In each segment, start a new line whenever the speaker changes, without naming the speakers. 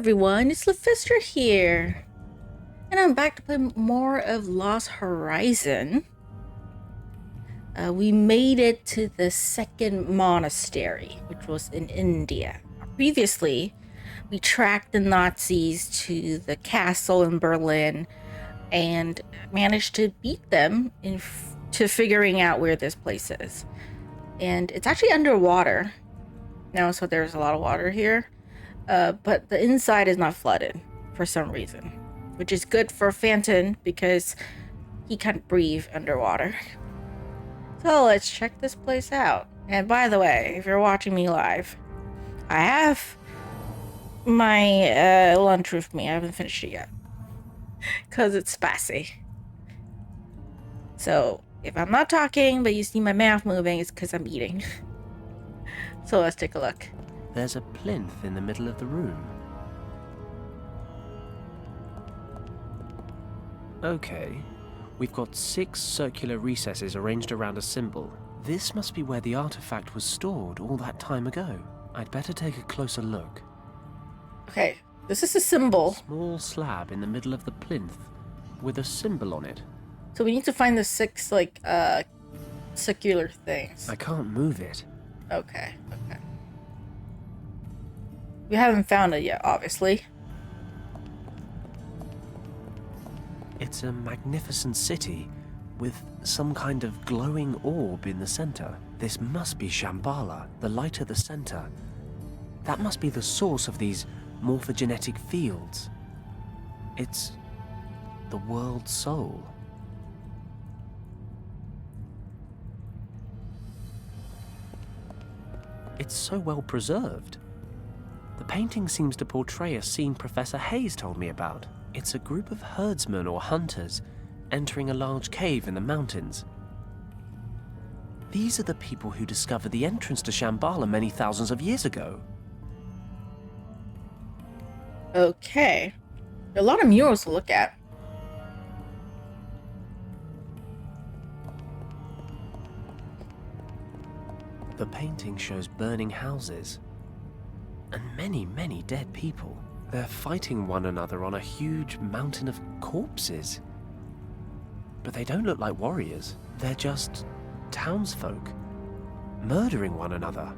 everyone, it's Luphisra here, and I'm back to play more of Lost Horizon. We made it to the second monastery, which was in India. Previously, we tracked the Nazis to the castle in Berlin and managed to beat them to figuring out where this place is. And it's actually underwater now, so there's a lot of water here. But the inside is not flooded for some reason, which is good for Fenton because he can't breathe underwater. So let's check this place out. And by the way, if you're watching me live, I have my lunch with me. I haven't finished it yet because it's spicy. So if I'm not talking but you see my mouth moving, it's because I'm eating. So let's take a look.
There's a plinth in the middle of the room. Okay, we've got 6 circular recesses arranged around a symbol. This must be where the artifact was stored all that time ago. I'd better take a closer look.
Okay, this is a symbol.
Small slab in the middle of the plinth with a symbol on it.
So we need to find the 6, circular things.
I can't move it.
Okay. We haven't found it yet, obviously.
It's a magnificent city with some kind of glowing orb in the center. This must be Shambhala, the light at the center. That must be the source of these morphogenetic fields. It's the world's soul. It's so well preserved. The painting seems to portray a scene Professor Hayes told me about. It's a group of herdsmen or hunters entering a large cave in the mountains. These are the people who discovered the entrance to Shambhala many thousands of years ago.
Okay. There are a lot of murals to look at.
The painting shows burning houses and many, many dead people. They're fighting one another on a huge mountain of corpses. But they don't look like warriors. They're just townsfolk, murdering one another.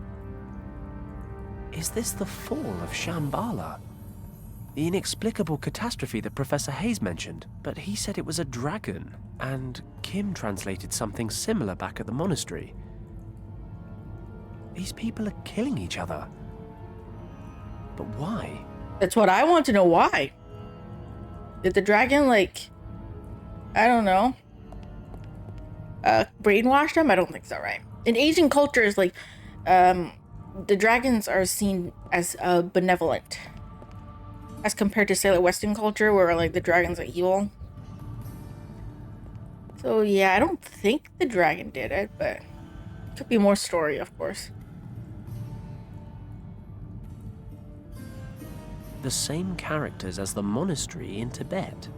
Is this the fall of Shambhala? The inexplicable catastrophe that Professor Hayes mentioned, but he said it was a dragon, and Kim translated something similar back at the monastery. These people are killing each other. But why?
That's what I want to know. Why? Did the dragon, I don't know, brainwash them? I don't think so, right? In Asian cultures, the dragons are seen as benevolent, as compared to, say, Western culture, where, the dragons are evil. So, yeah, I don't think the dragon did it, but could be more story, of course.
The same characters as the monastery in Tibet.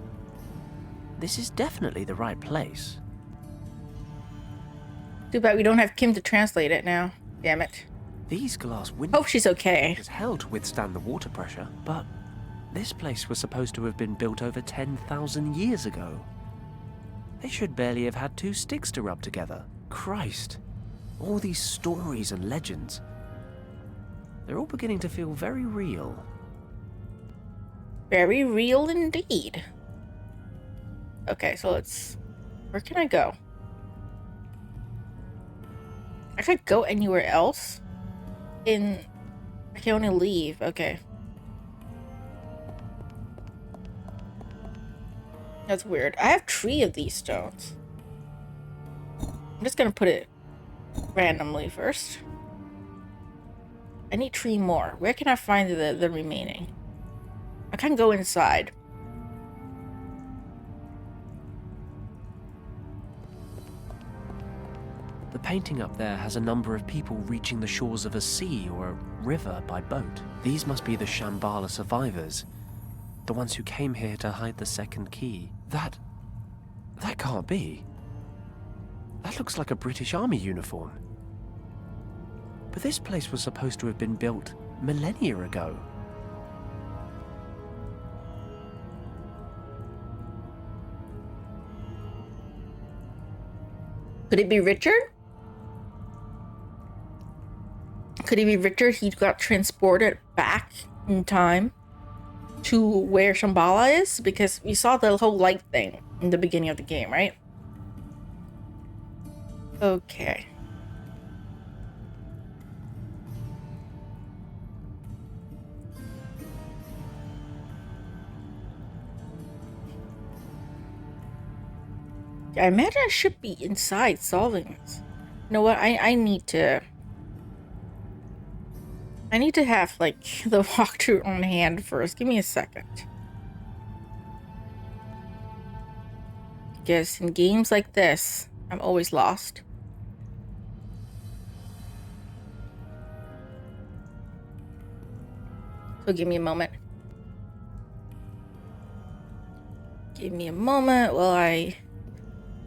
This is definitely the right place.
Too bad we don't have Kim to translate it now. Damn it.
These glass windows.
Hope she's okay.
Is held to withstand the water pressure, but this place was supposed to have been built over 10,000 years ago. They should barely have had 2 sticks to rub together. Christ. All these stories and legends. They're all beginning to feel very real.
Very real indeed. Okay, so where can I go? I could go anywhere else. I can only leave. Okay. That's weird. I have 3 of these stones. I'm just gonna put it randomly first. I need 3 more. Where can I find the remaining? I can't go inside.
The painting up there has a number of people reaching the shores of a sea or a river by boat. These must be the Shambhala survivors, the ones who came here to hide the second key. That can't be. That looks like a British Army uniform. But this place was supposed to have been built millennia ago.
Could it be Richard? Could it be Richard? He got transported back in time to where Shambhala is? Because we saw the whole light thing in the beginning of the game, right? Okay. I imagine I should be inside solving this. You know what? I need to have like the walkthrough on hand first. Give me a second. Because in games like this, I'm always lost. So give me a moment. Give me a moment while I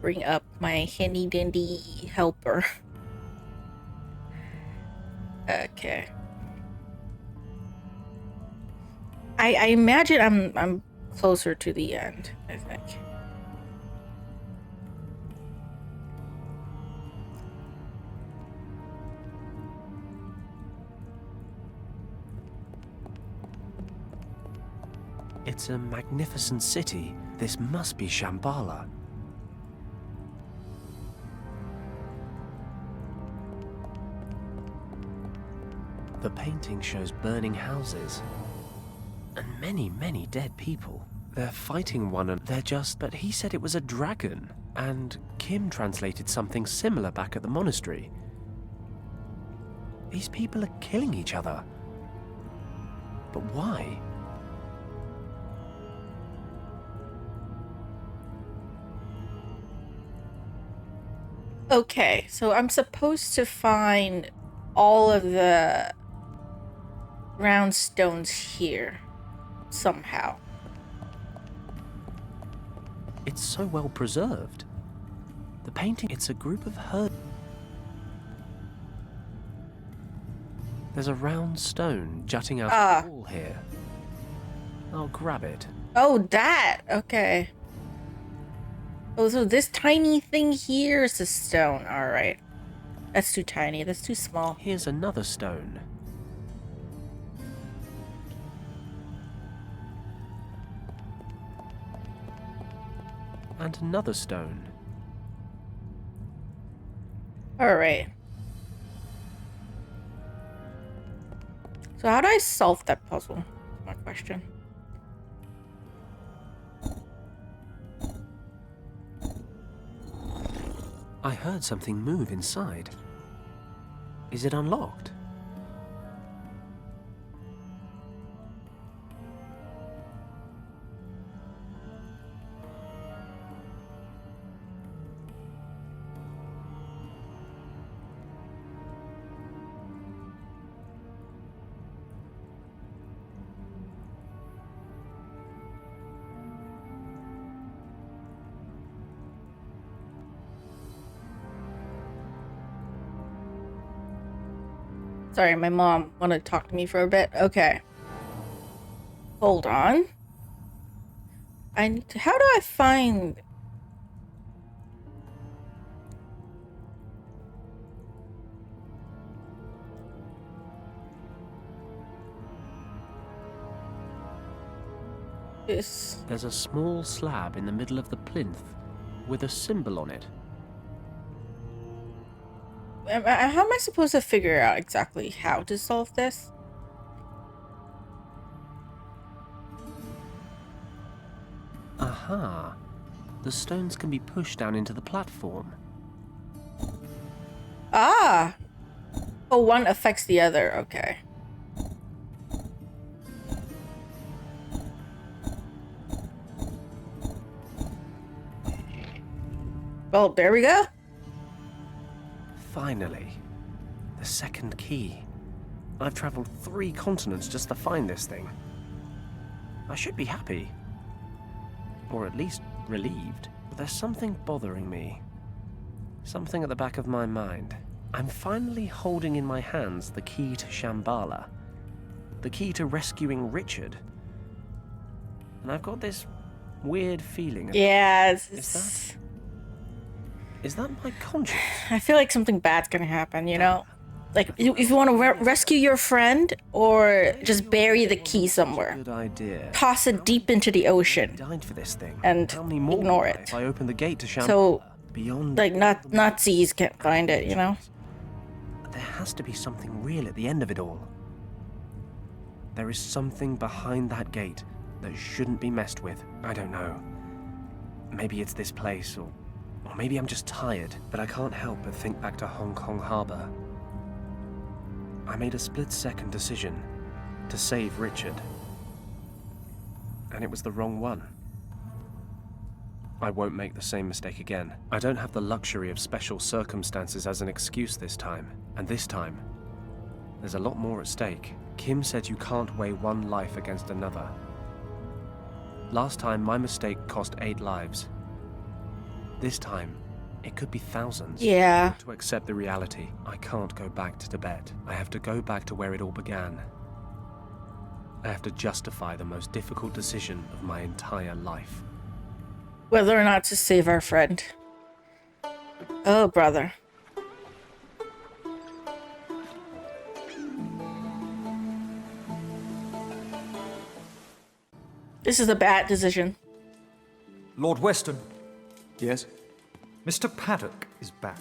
bring up my handy dandy helper. Okay. I imagine I'm closer to the end, I think.
It's a magnificent city. This must be Shambhala. The painting shows burning houses. And many, many dead people. They're fighting one another. They're just... But he said it was a dragon. And Kim translated something similar back at the monastery. These people are killing each other. But why?
Okay, so I'm supposed to find all of the round stones here somehow.
It's so well preserved. The painting, it's a group of herd. There's a round stone jutting out of the wall here. I'll grab it.
Oh, that! Okay. Oh, so this tiny thing here is a stone. Alright. That's too tiny. That's too small.
Here's another stone. And another stone.
Alright. So how do I solve that puzzle? That's my question.
I heard something move inside. Is it unlocked?
Sorry, my mom wanted to talk to me for a bit. Okay. Hold on. I need to... How do I find... this?
There's a small slab in the middle of the plinth with a symbol on it.
How am I supposed to figure out exactly how to solve this?
Aha! The stones can be pushed down into the platform.
Ah! Oh, one affects the other. Okay. Well, there we go.
Finally, the second key. I've traveled 3 continents just to find this thing. I should be happy. Or at least relieved. But there's something bothering me. Something at the back of my mind. I'm finally holding in my hands the key to Shambhala. The key to rescuing Richard. And I've got this weird feeling.
Yeah,
Is Is that my conscience?
I feel like something bad's gonna happen, you know? Like, if you want to rescue your friend, or just bury the key somewhere.
Good idea.
Toss it deep into the ocean.
Died for this thing.
And
how many more
ignore
will
it.
If I open the gate to Shambhala,
So,
beyond,
like, Nazis can't find it, you know?
there has to be something real at the end of it all. There is something behind that gate that shouldn't be messed with. I don't know. Maybe it's this place, or maybe I'm just tired, but I can't help but think back to Hong Kong Harbor. I made a split-second decision to save Richard. And it was the wrong one. I won't make the same mistake again. I don't have the luxury of special circumstances as an excuse this time. And this time, there's a lot more at stake. Kim said you can't weigh one life against another. Last time, my mistake cost 8 lives. This time, it could be thousands.
Yeah.
To accept the reality, I can't go back to Tibet. I have to go back to where it all began. I have to justify the most difficult decision of my entire life.
Whether or not to save our friend. Oh, brother. This is a bad decision.
Lord Weston,
Yes?
Mr. Paddock is back.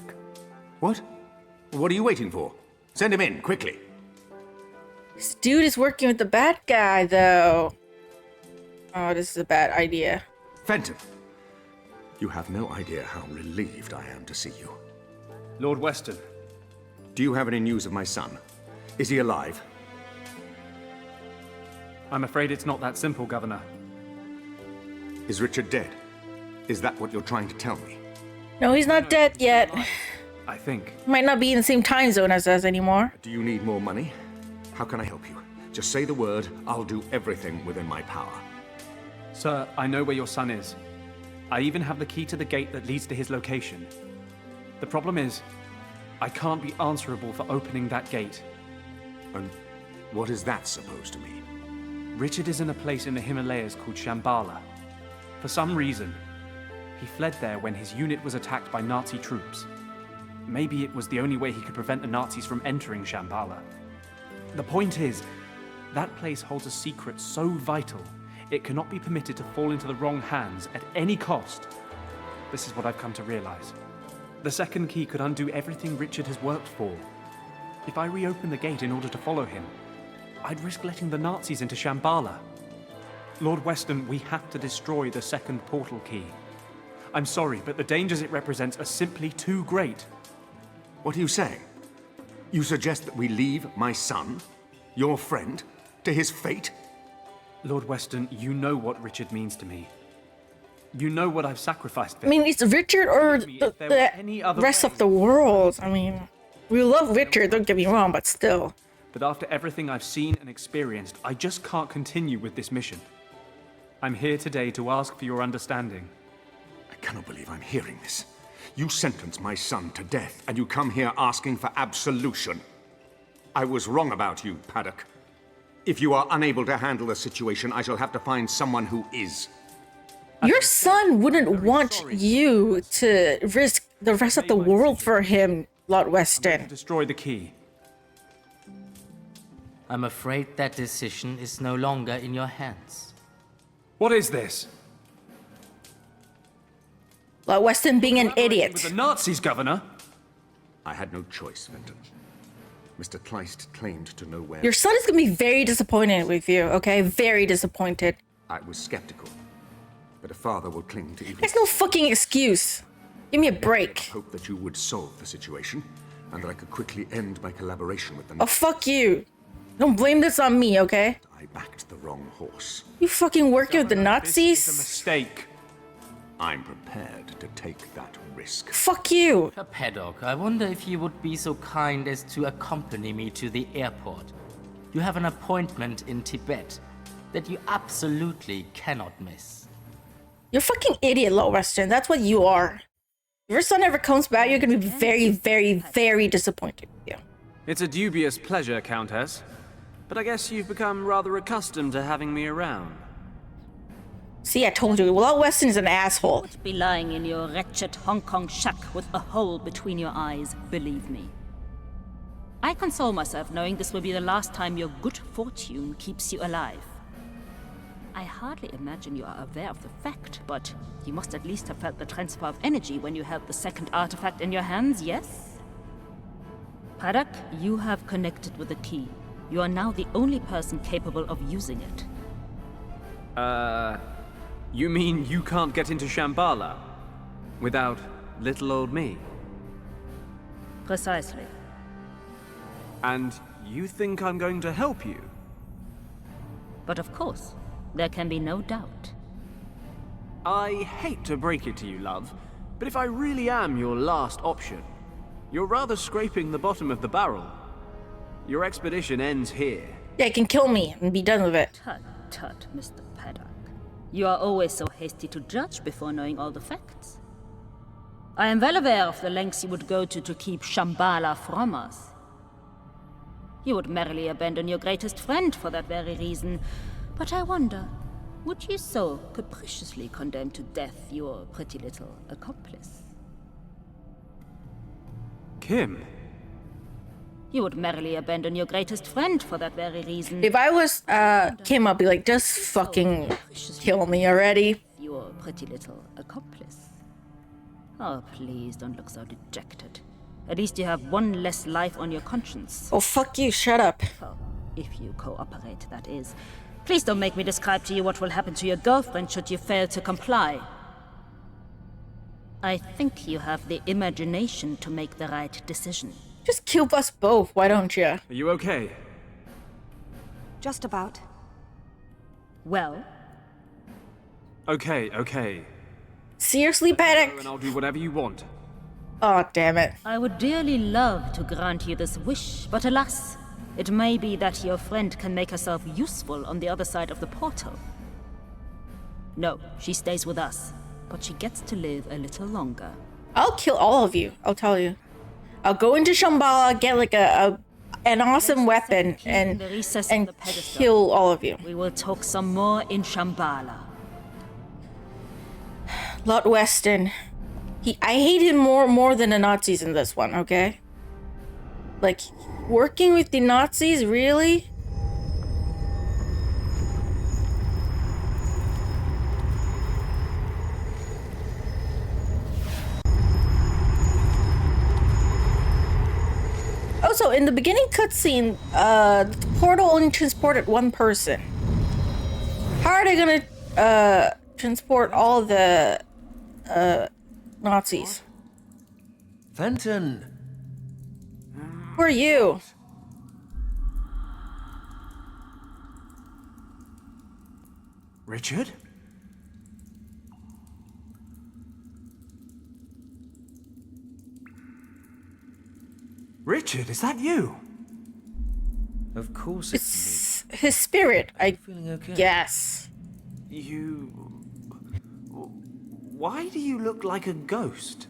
What? What are you waiting for? Send him in, quickly.
This dude is working with the bad guy, though. Oh, this is a bad idea.
Fenton, you have no idea how relieved I am to see you.
Lord Weston,
Do you have any news of my son? Is he alive?
I'm afraid it's not that simple, Governor.
Is Richard dead? Is that what you're trying to tell me?
No, he's not dead yet.
I think.
Might not be in the same time zone as us anymore.
Do you need more money? How can I help you? Just say the word, I'll do everything within my power.
Sir, I know where your son is. I even have the key to the gate that leads to his location. The problem is, I can't be answerable for opening that gate.
And what is that supposed to mean?
Richard is in a place in the Himalayas called Shambhala. For some reason, he fled there when his unit was attacked by Nazi troops. Maybe it was the only way he could prevent the Nazis from entering Shambhala. The point is, that place holds a secret so vital, it cannot be permitted to fall into the wrong hands at any cost. This is what I've come to realize. The second key could undo everything Richard has worked for. If I reopen the gate in order to follow him, I'd risk letting the Nazis into Shambhala. Lord Weston, we have to destroy the second portal key. I'm sorry, but the dangers it represents are simply too great.
What are you saying? You suggest that we leave my son, your friend, to his fate?
Lord Weston, you know what Richard means to me. You know what I've sacrificed for
I mean, it's Richard or the rest of the world. I mean, we love Richard, don't get me wrong, but still.
But after everything I've seen and experienced, I just can't continue with this mission. I'm here today to ask for your understanding.
I cannot believe I'm hearing this. You sentenced my son to death, and you come here asking for absolution. I was wrong about you, Paddock. If you are unable to handle the situation, I shall have to find someone who is.
Your son wouldn't want you to risk the rest of the world for him, Lord Weston.
Destroy the key.
I'm afraid that decision is no longer in your hands.
What is this?
Lord Weston being an idiot.
With the Nazis, Governor?
I had no choice, Fenton. Mr. Kleist claimed to know where.
Your son is gonna be very disappointed with you, okay? Very disappointed.
I was skeptical, but a father will cling to even.
There's no fucking excuse. Give me a break.
Hope that you would solve the situation, and that I could quickly end my collaboration with them.
Oh, fuck you. Don't blame this on me, okay?
I backed the wrong horse.
You fucking working with the
This is a
Nazis?
mistake.
I'm prepared to take that risk.
Fuck you.
Mr. Paddock, I wonder if you would be so kind as to accompany me to the airport. You have an appointment in Tibet that you absolutely cannot miss.
You're a fucking idiot, Lord Weston. That's what you are. If your son ever comes back, you're gonna be very, very, very disappointed with you.
It's a dubious pleasure, Countess. But I guess you've become rather accustomed to having me around.
See, I told you, Walt Weston is an asshole.
Would be lying in your wretched Hong Kong shack with a hole between your eyes, believe me. I console myself knowing this will be the last time your good fortune keeps you alive. I hardly imagine you are aware of the fact, but you must at least have felt the transfer of energy when you held the second artifact in your hands, yes? Paddock, you have connected with the key. You are now the only person capable of using it.
You mean you can't get into Shambhala without little old me?
Precisely.
And you think I'm going to help you?
But of course, there can be no doubt.
I hate to break it to you, love, but if I really am your last option, you're rather scraping the bottom of the barrel. Your expedition ends here.
Yeah, it can kill me and be done with it.
Tut, tut, Mr. Paddock. You are always so hasty to judge before knowing all the facts. I am well aware of the lengths you would go to keep Shambhala from us. You would merrily abandon your greatest friend for that very reason. But I wonder, would you so capriciously condemn to death your pretty little accomplice?
Kim?
You would merrily abandon your greatest friend for that very reason.
If I was Kim, I'd be like, just fucking kill me already.
Your pretty little accomplice. Oh, please don't look so dejected. At least you have one less life on your conscience.
Oh, fuck you, shut up.
Oh, if you cooperate, that is. Please don't make me describe to you what will happen to your girlfriend should you fail to comply. I think you have the imagination to make the right decision.
Just kill us both, why don't you?
Are you okay?
Just about.
Well?
Okay.
Seriously, Paddock?
And I'll do whatever you want.
Oh, damn it.
I would dearly love to grant you this wish, but alas, it may be that your friend can make herself useful on the other side of the portal. No, she stays with us, but she gets to live a little longer.
I'll kill all of you, I'll tell you. I'll go into Shambhala, get like an awesome weapon, and kill all of you.
We will talk some more in Shambhala.
Lord Weston. I hate him more than the Nazis in this one, okay? Like, working with the Nazis, really? Also, in the beginning cutscene, the portal only transported one person. How are they gonna, transport all the, Nazis?
Fenton!
Who are you?
Richard? Richard, is that you?
Of course it's me.
It's his spirit, I
Feeling okay?
guess.
You... Why do you look like a ghost?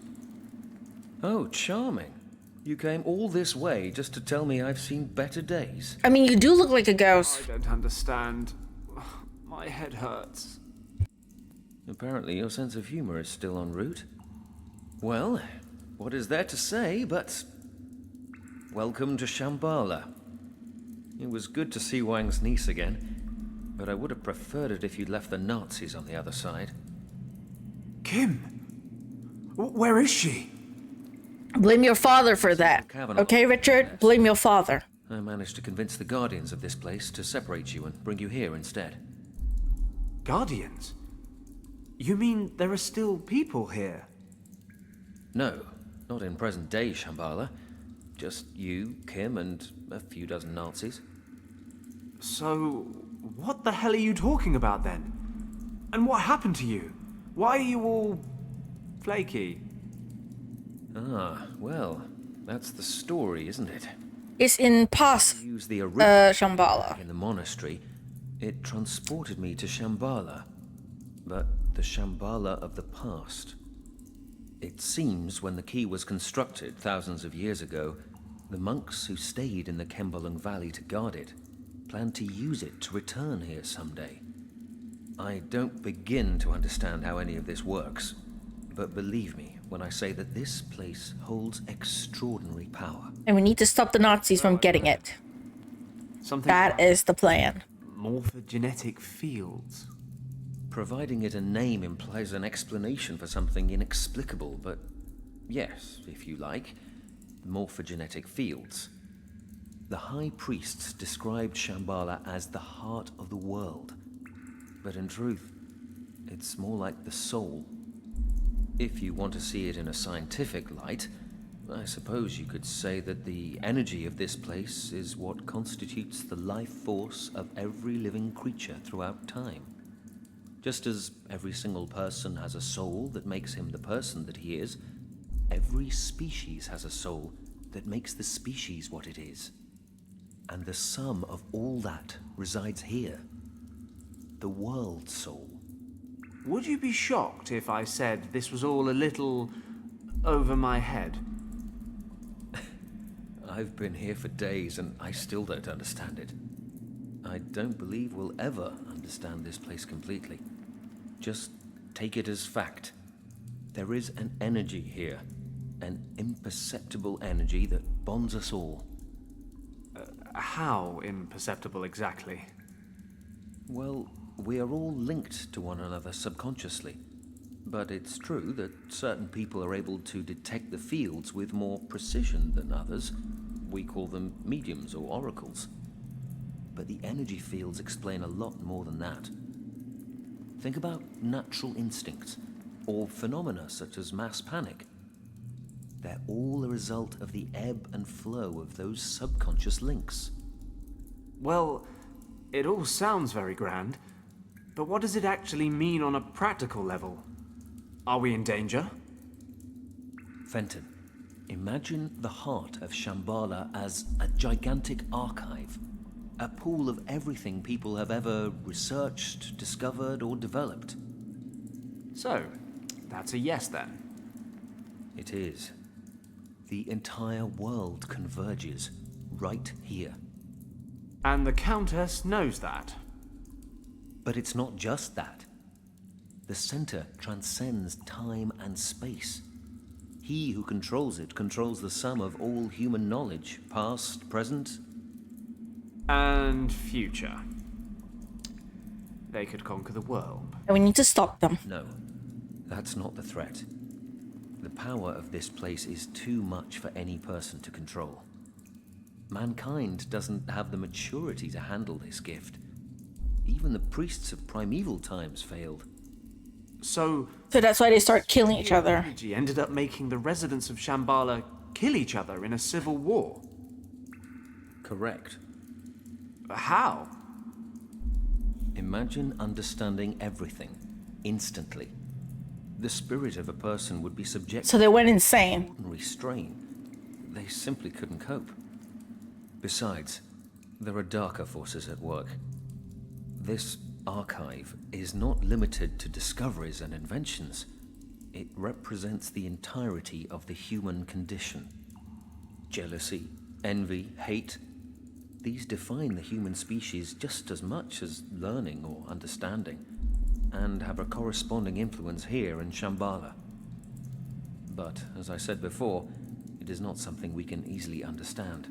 Oh, charming. You came all this way just to tell me I've seen better days.
I mean, you do look like a ghost.
I don't understand. My head hurts.
Apparently your sense of humor is still en route. Well, what is there to say but... welcome to Shambhala. It was good to see Wang's niece again, but I would have preferred it if you'd left the Nazis on the other side.
Kim? Where is she?
Blame your father for that. Okay, Richard? Blame your father.
I managed to convince the guardians of this place to separate you and bring you here instead.
Guardians? You mean there are still people here?
No, not in present-day Shambhala. Just you, Kim, and a few dozen Nazis.
So, what the hell are you talking about then? And what happened to you? Why are you all... flaky?
Ah, well, that's the story, isn't it?
It's in past
Use the original
Shambhala.
in the monastery. It transported me to Shambhala, but the Shambhala of the past. It seems when the key was constructed thousands of years ago, the monks who stayed in the Kembalung Valley to guard it planned to use it to return here someday.
I don't begin to understand how any of this works, but believe me when I say that this place holds extraordinary power.
And we need to stop the Nazis from getting it.
Something
That is the plan.
morphogenetic fields.
Providing it a name implies an explanation for something inexplicable, but yes, if you like, morphogenetic fields. The high priests described Shambhala as the heart of the world, but in truth, it's more like the soul. If you want to see it in a scientific light, I suppose you could say that the energy of this place is what constitutes the life force of every living creature throughout time. Just as every single person has a soul that makes him the person that he is, every species has a soul that makes the species what it is. And the sum of all that resides here. The world soul.
Would you be shocked if I said this was all a little over my head?
I've been here for days and I still don't understand it. I don't believe we'll ever understand this place completely. Just take it as fact. There is an energy here, an imperceptible energy that bonds us all.
How imperceptible exactly?
Well, we are all linked to one another subconsciously. But it's true that certain people are able to detect the fields with more precision than others. We call them mediums or oracles. But the energy fields explain a lot more than that. Think about natural instincts, or phenomena such as mass panic. They're all a result of the ebb and flow of those subconscious links.
Well, it all sounds very grand, but what does it actually mean on a practical level? Are we in danger?
Fenton, imagine the heart of Shambhala as a gigantic archive, a pool of everything people have ever researched, discovered, or developed.
So, that's a yes then.
It is. The entire world converges right here.
And the Countess knows that.
But it's not just that. The center transcends time and space. He who controls it controls the sum of all human knowledge, past, present,
And future. They could conquer the world.
And we need to stop them.
No, that's not the threat. The power of this place is too much for any person to control. Mankind doesn't have the maturity to handle this gift. Even the priests of primeval times failed.
So
that's why they start killing each other.
energy ended up making the residents of Shambhala kill each other in a civil war.
Correct.
How?
Imagine understanding everything, instantly. The spirit of a person would be subjected
So they went insane.
to ordinary strain. They simply couldn't cope. Besides, there are darker forces at work. This archive is not limited to discoveries and inventions. It represents the entirety of the human condition. Jealousy, envy, hate, these define the human species just as much as learning or understanding, and have a corresponding influence here in Shambhala. But, as I said before, it is not something we can easily understand.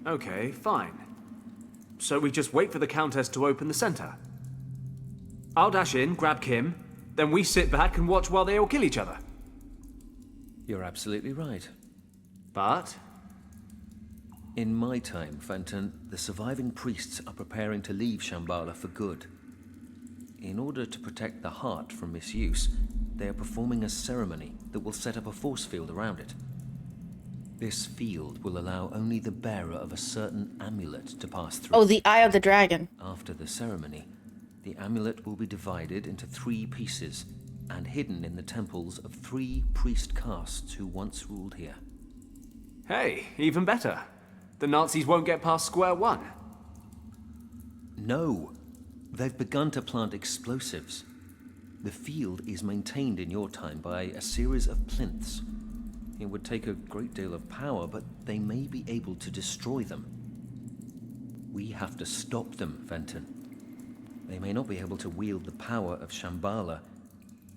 Okay, fine. So we just wait for the Countess to open the center. I'll dash in, grab Kim, then we sit back and watch while they all kill each other.
You're absolutely right.
But
In my time, Fenton, the surviving priests are preparing to leave Shambhala for good. In order to protect the heart from misuse, they are performing a ceremony that will set up a force field around it. This field will allow only the bearer of a certain amulet to pass through.
Oh, the Eye of the Dragon.
After the ceremony, the amulet will be divided into 3 pieces and hidden in the temples of 3 priest castes who once ruled here.
hey, even better. The Nazis won't get past square one.
No! They've begun to plant explosives. The field is maintained in your time by a series of plinths. It would take a great deal of power, but they may be able to destroy them. We have to stop them, Fenton. They may not be able to wield the power of Shambhala,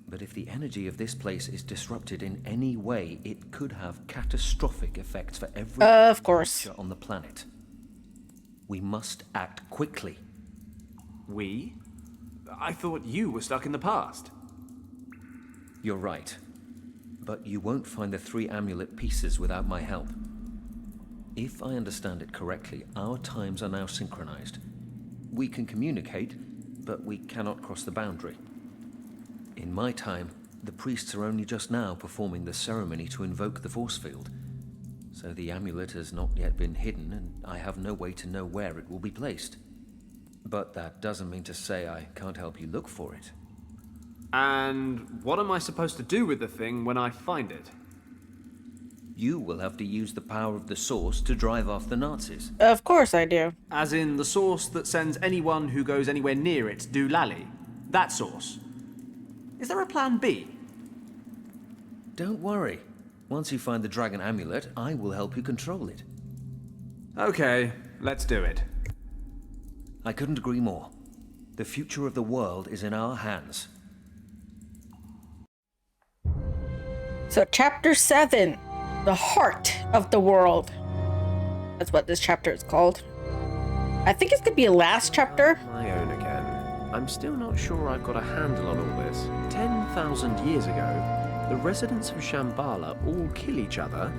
but if the energy of this place is disrupted in any way, it could have catastrophic effects for every
Of course.
creature on the planet. We must act quickly.
We? I thought you were stuck in the past.
You're right. But you won't find the 3 amulet pieces without my help. If I understand it correctly, our times are now synchronized. We can communicate, but we cannot cross the boundary. In my time, the priests are only just now performing the ceremony to invoke the force field. So the amulet has not yet been hidden, and I have no way to know where it will be placed. But that doesn't mean to say I can't help you look for it.
And what am I supposed to do with the thing when I find it?
You will have to use the power of the source to drive off the Nazis.
Of course I do.
As in the source that sends anyone who goes anywhere near it doolally? That source? Is there a plan B?
Don't worry. Once you find the dragon amulet, I will help you control it.
Okay, let's do it.
I couldn't agree more. The future of the world is in our hands.
So chapter 7, the heart of the world. That's what this chapter is called. I think it's gonna be a last chapter.
My own again. I'm still not sure I've got a handle on all this. 10,000 years ago, the residents of Shambhala all kill each other,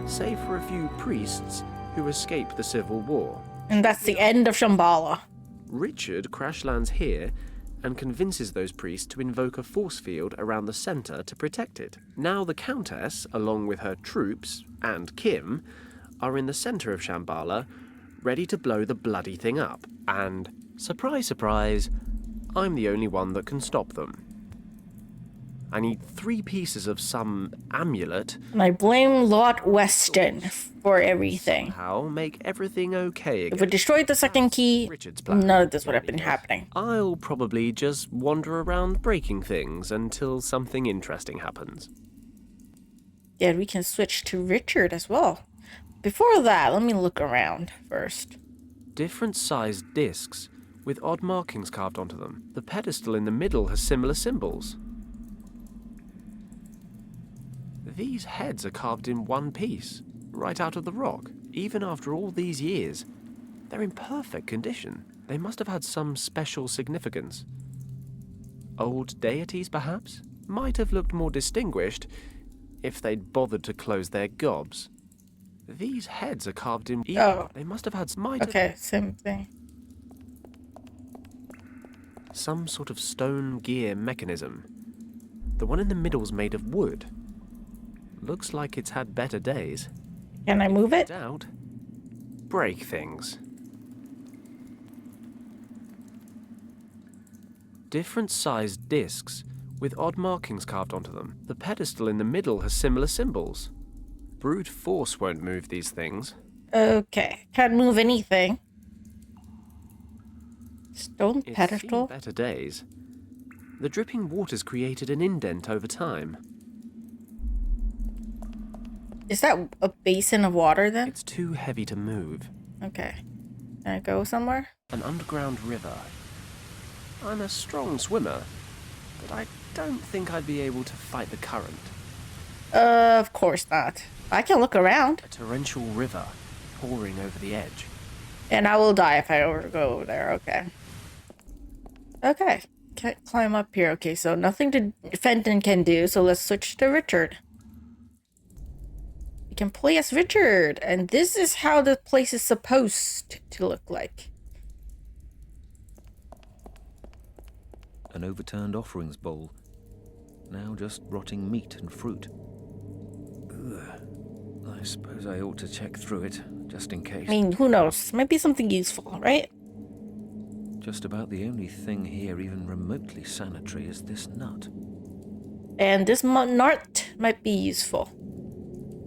save for a few priests who escape the civil war.
And that's the end of Shambhala.
Richard crash lands here and convinces those priests to invoke a force field around the center to protect it. Now the Countess, along with her troops, and Kim, are in the center of Shambhala, ready to blow the bloody thing up. And, surprise, surprise, I'm the only one that can stop them. I need 3 pieces of some amulet.
And I blame Lord Weston for everything.
How make everything okay again.
If we destroyed the second key,
Richard's plan.
none of this would have been happening.
I'll probably just wander around breaking things until something interesting happens.
Yeah, we can switch to Richard as well. Before that, let me look around first.
Different sized discs with odd markings carved onto them. The pedestal in the middle has similar symbols. These heads are carved in one piece, right out of the rock. Even after all these years, they're in perfect condition. They must have had some special significance. Old deities, perhaps? Might have looked more distinguished if they'd bothered to close their gobs. These heads are carved in...
Oh.
They must have had...
Okay, same thing.
Some sort of stone gear mechanism. The one in the middle's made of wood. Looks like it's had better days.
Can I move it?
Doubt. Break things. Different sized discs with odd markings carved onto them. The pedestal in the middle has similar symbols. Brute force won't move these things.
Okay, can't move anything. Stone
It's
pedestal.
seen better days. The dripping water's created an indent over time.
Is that a basin of water then?
It's too heavy to move.
Okay. Can I go somewhere?
An underground river. I'm a strong swimmer, but I don't think I'd be able to fight the current.
Of course not. I can look around.
A torrential river pouring over the edge.
And I will die if I go over there. Okay. Okay. Can't climb up here. Okay, so nothing to Fenton can do, so let's switch to Richard. We can play as Richard, and this is how the place is supposed to look like.
An overturned offerings bowl. Now just rotting meat and fruit. Ugh. I suppose I ought to check through it, just in case.
I mean, who knows? Might be something useful, right?
Just about the only thing here even remotely sanitary is this nut.
And this nut might be useful.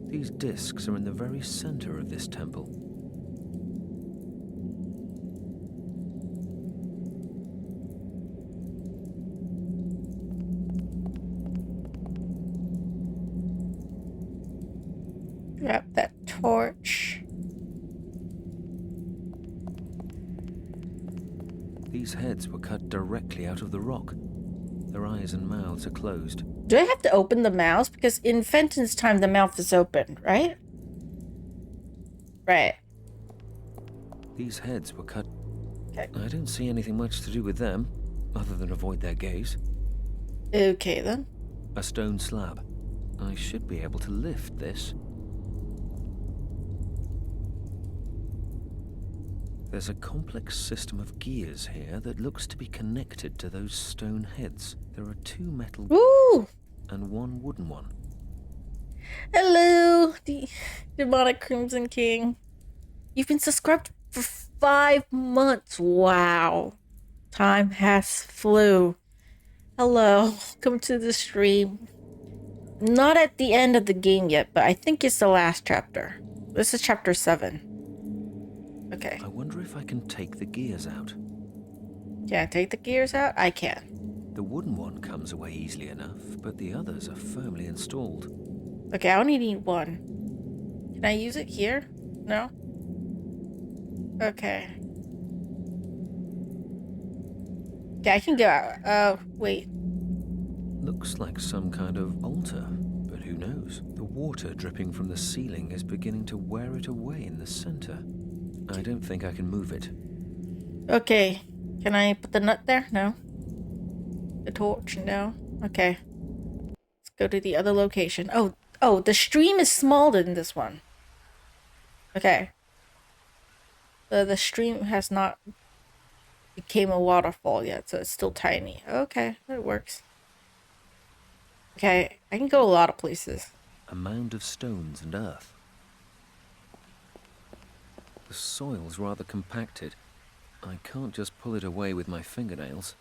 These discs are in the very center of this temple.
Grab that torch.
These heads were cut directly out of the rock. Their eyes and mouths are closed.
Do I have to open the mouths? Because in Fenton's time, the mouth is open, right? Right.
These heads were cut.
Okay.
I don't see anything much to do with them, other than avoid their gaze.
Okay, then.
A stone slab. I should be able to lift this. There's a complex system of gears here that looks to be connected to those stone heads. There are 2 metal
Ooh!
and 1 wooden one.
Hello, the demonic Crimson King. You've been subscribed for 5 months. Wow. Time has flew. Hello. Welcome to the stream. Not at the end of the game yet, but I think it's the last chapter. This is chapter 7. Okay.
I wonder if I can take the gears out.
Can I take the gears out? I can.
The wooden one comes away easily enough, but the others are firmly installed.
Okay, I only need 1. Can I use it here? No? Okay. Okay, I can go out. Wait.
Looks like some kind of altar, but who knows? The water dripping from the ceiling is beginning to wear it away in the center. I don't think I can move it.
Okay. Can I put the nut there? No. The torch? No. Okay. Let's go to the other location. Oh, the stream is smaller than this one. Okay. The stream has not became a waterfall yet, so it's still tiny. Okay, that works. Okay, I can go a lot of places.
A mound of stones and earth. The soil's rather compacted. I can't just pull it away with my fingernails.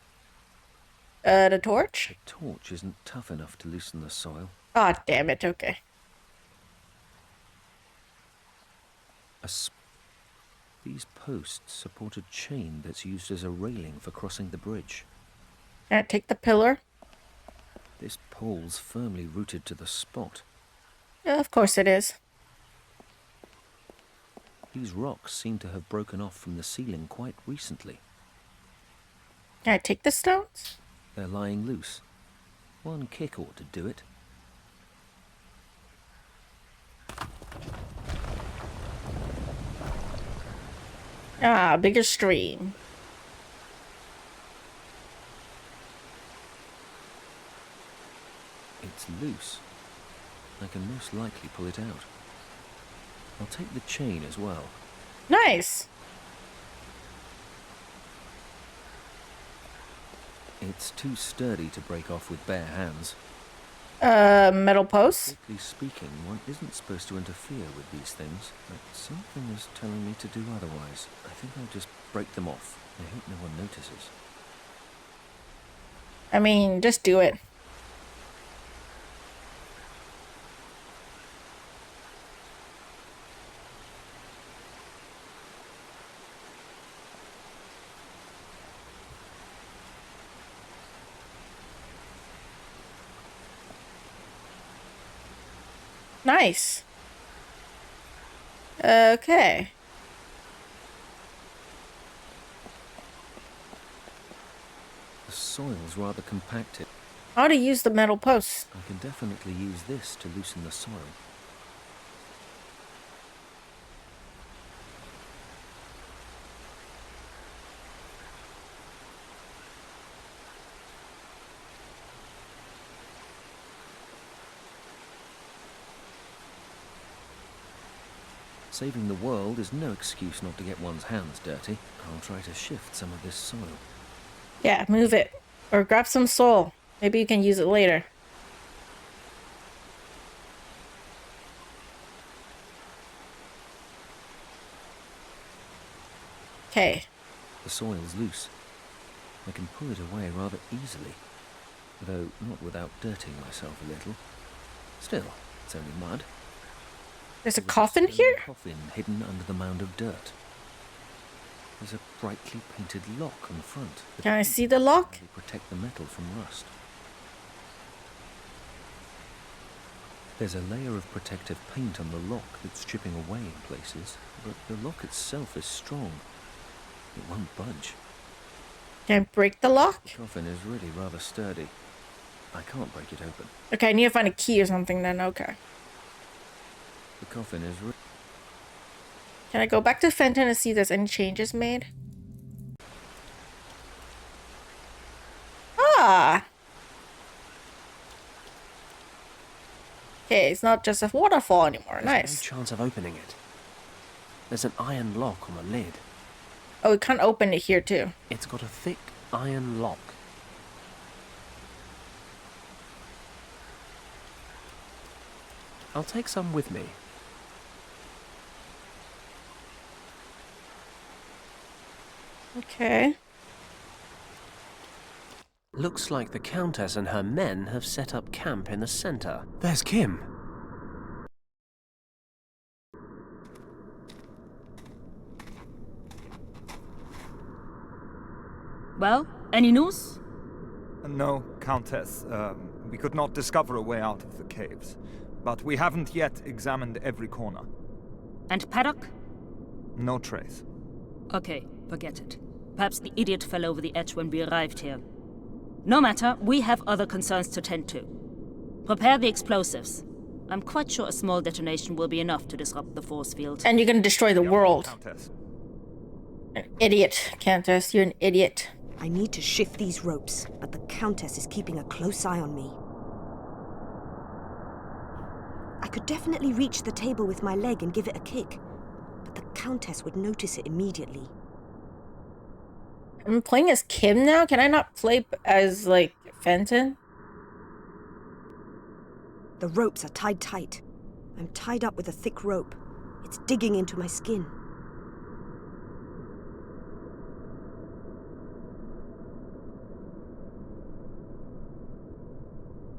The torch?
The torch isn't tough enough to loosen the soil.
Ah, damn it, okay.
These posts support a chain that's used as a railing for crossing the bridge.
Can I take the pillar?
This pole's firmly rooted to the spot.
Yeah, of course it is.
These rocks seem to have broken off from the ceiling quite recently.
Can I take the stones?
They're lying loose. 1 kick ought to do it.
Ah, bigger stream.
It's loose. I can most likely pull it out. I'll take the chain as well.
Nice.
It's too sturdy to break off with bare hands.
Metal posts?
Strictly speaking, one isn't supposed to interfere with these things, but something is telling me to do otherwise. I think I'll just break them off. I hope no one notices.
I mean, just do it. Nice. Okay.
The soil's rather compacted.
How to use the metal posts?
I can definitely use this to loosen the soil. Saving the world is no excuse not to get one's hands dirty. I'll try to shift some of this soil.
Yeah, move it. Or grab some soil. Maybe you can use it later. Okay.
The soil's loose. I can pull it away rather easily, though not without dirtying myself a little. Still, it's only mud.
There's a coffin here?
Coffin hidden under the mound of dirt. There's a brightly painted lock on the front.
Can I see the lock?
To protect the metal from rust. There's a layer of protective paint on the lock that's chipping away in places, but the lock itself is strong. It won't budge.
Can I break the lock?
The coffin is really rather sturdy. I can't break it open.
Okay, I need to find a key or something then. Okay.
The coffin is
Can I go back to Fenton and see if there's any changes made? Ah! Okay, it's not just a waterfall anymore.
There's
Nice.
no chance of opening it. There's an iron lock on the lid.
Oh, we can't open it here too.
It's got a thick iron lock. I'll take some with me.
Okay.
Looks like the Countess and her men have set up camp in the center. There's Kim.
Well, any news?
No, Countess. We could not discover a way out of the caves. But we haven't yet examined every corner.
And Paddock?
No trace.
Okay, forget it. Perhaps the idiot fell over the edge when we arrived here. No matter, we have other concerns to tend to. Prepare the explosives. I'm quite sure a small detonation will be enough to disrupt the force field.
And you're gonna destroy the world.
Countess.
An idiot, Countess. You're an idiot.
I need to shift these ropes, but the Countess is keeping a close eye on me. I could definitely reach the table with my leg and give it a kick, but the Countess would notice it immediately.
I'm playing as Kim now? Can I not play as, like, Fenton?
The ropes are tied tight. I'm tied up with a thick rope. It's digging into my skin.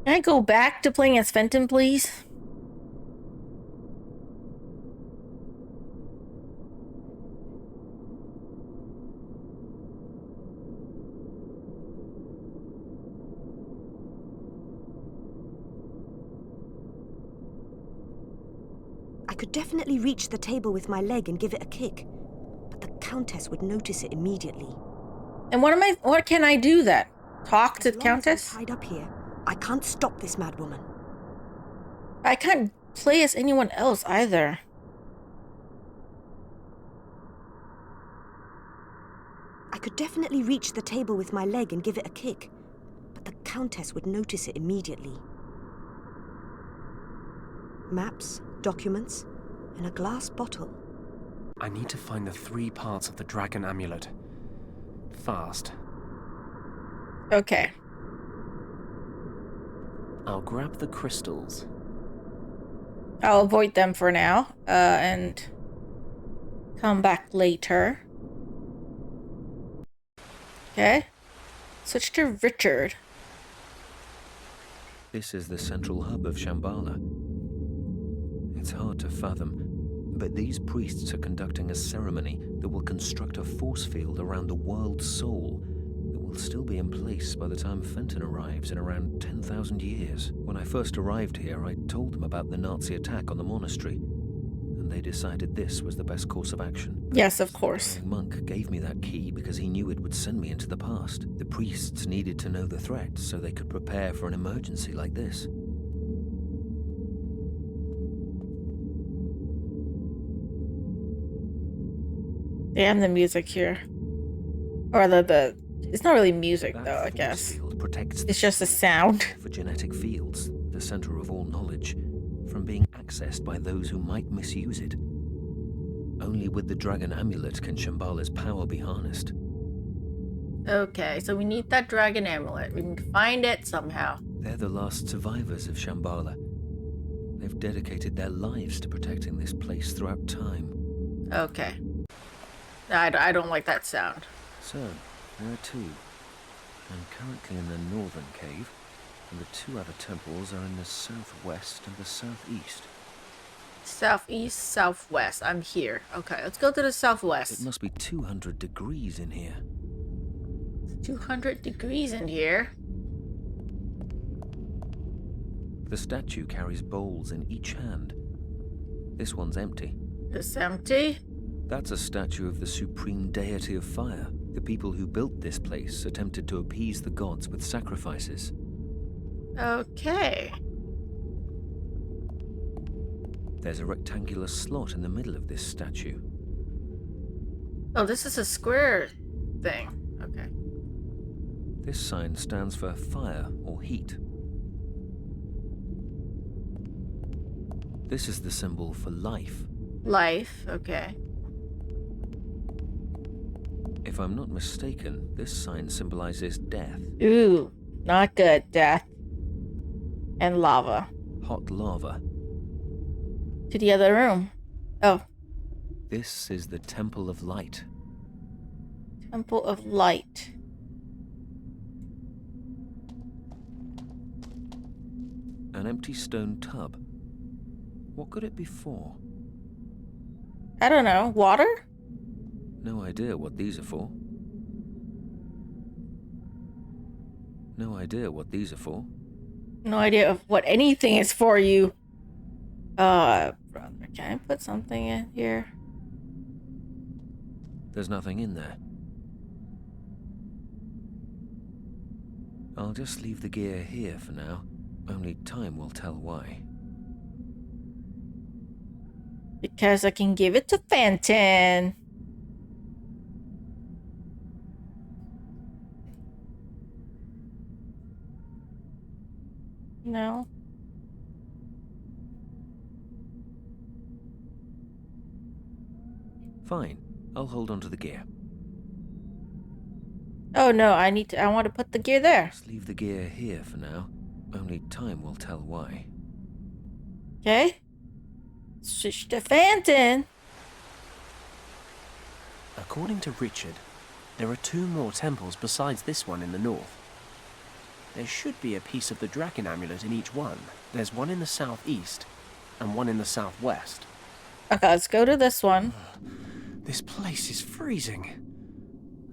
Can I go back to playing as Fenton, please?
I could definitely reach the table with my leg and give it a kick, but the Countess would notice it immediately.
And what can I do then? Talk to
As
the
long as I'm
Countess?
tied up here, I can't stop this madwoman.
I can't play as anyone else either.
I could definitely reach the table with my leg and give it a kick, but the Countess would notice it immediately. Maps, documents, and a glass bottle.
I need to find the 3 parts of the dragon amulet. Fast.
Okay.
I'll grab the crystals.
I'll avoid them for now, and come back later. Okay. Switch to Richard.
This is the central hub of Shambhala. It's hard to fathom, but these priests are conducting a ceremony that will construct a force field around the world's soul that will still be in place by the time Fenton arrives in around 10,000 years. When I first arrived here, I told them about the Nazi attack on the monastery, and they decided this was the best course of action.
Yes, of course.
The monk gave me that key because he knew it would send me into the past. The priests needed to know the threat so they could prepare for an emergency like this.
Damn the music here. Or the it's not really music though, I guess.
Protects
It's just a sound.
for genetic fields, the center of all knowledge, from being accessed by those who might misuse it. Only with the dragon amulet can Shambhala's power be harnessed.
Okay, so we need that dragon amulet. We need to find it somehow.
They're the last survivors of Shambhala. They've dedicated their lives to protecting this place throughout time.
Okay. I don't like that sound.
So, there are 2. I'm currently in the northern cave, and the 2 other temples are in the southwest and the southeast.
Southeast, southwest. I'm here. Okay, let's go to the
It
southwest.
must be 200 degrees in here.
200 degrees in here.
The statue carries bowls in each hand. This one's empty.
It's empty.
That's a statue of the supreme deity of fire, The people who built this place attempted to appease the gods with sacrifices.
Okay.
There's a rectangular slot in the middle of this statue.
Oh, this is a square thing. Okay.
This sign stands for fire or heat. This is the symbol for life.
Life, okay.
If I'm not mistaken, this sign symbolizes death.
Ooh, not good. Death. And lava.
Hot lava.
To the other room. Oh.
This is the Temple of Light.
Temple of Light.
An empty stone tub. What could it be for?
I don't know. Water?
No idea what these are for. No idea what these are for.
No idea of what anything is for you. Brother, can I put something in here?
There's nothing in there. I'll just leave the gear here for now. Only time will tell why.
Because I can give it to Fenton. No.
Fine. I'll hold on to the gear.
Oh no, I want to put the gear there.
Just leave the gear here for now. Only time will tell why.
Okay. Switch to Fenton.
According to Richard, there are 2 more temples besides this one in the north. There should be a piece of the dragon amulet in each one. There's one in the southeast and one in the southwest.
Okay, let's go to this one.
This place is freezing.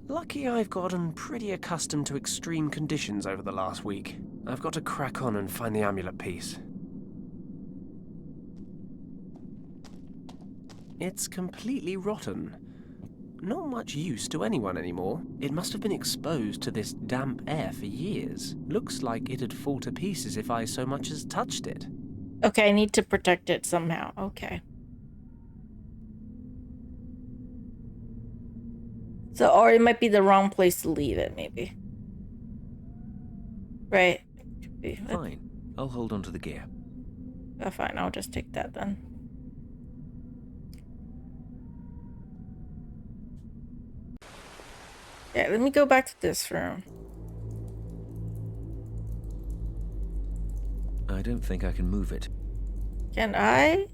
Lucky I've gotten pretty accustomed to extreme conditions over the last week. I've got to crack on and find the amulet piece. It's completely rotten. Not much use to anyone anymore. It must have been exposed to this damp air for years. Looks like it'd fall to pieces if I so much as touched it.
Okay, I need to protect it somehow. Okay. So, or it might be the wrong place to leave it, maybe. Right.
Fine. I'll hold on to the gear.
Oh, fine. I'll just take that then. Yeah, let me go back to this room.
I don't think I can move it.
Can I?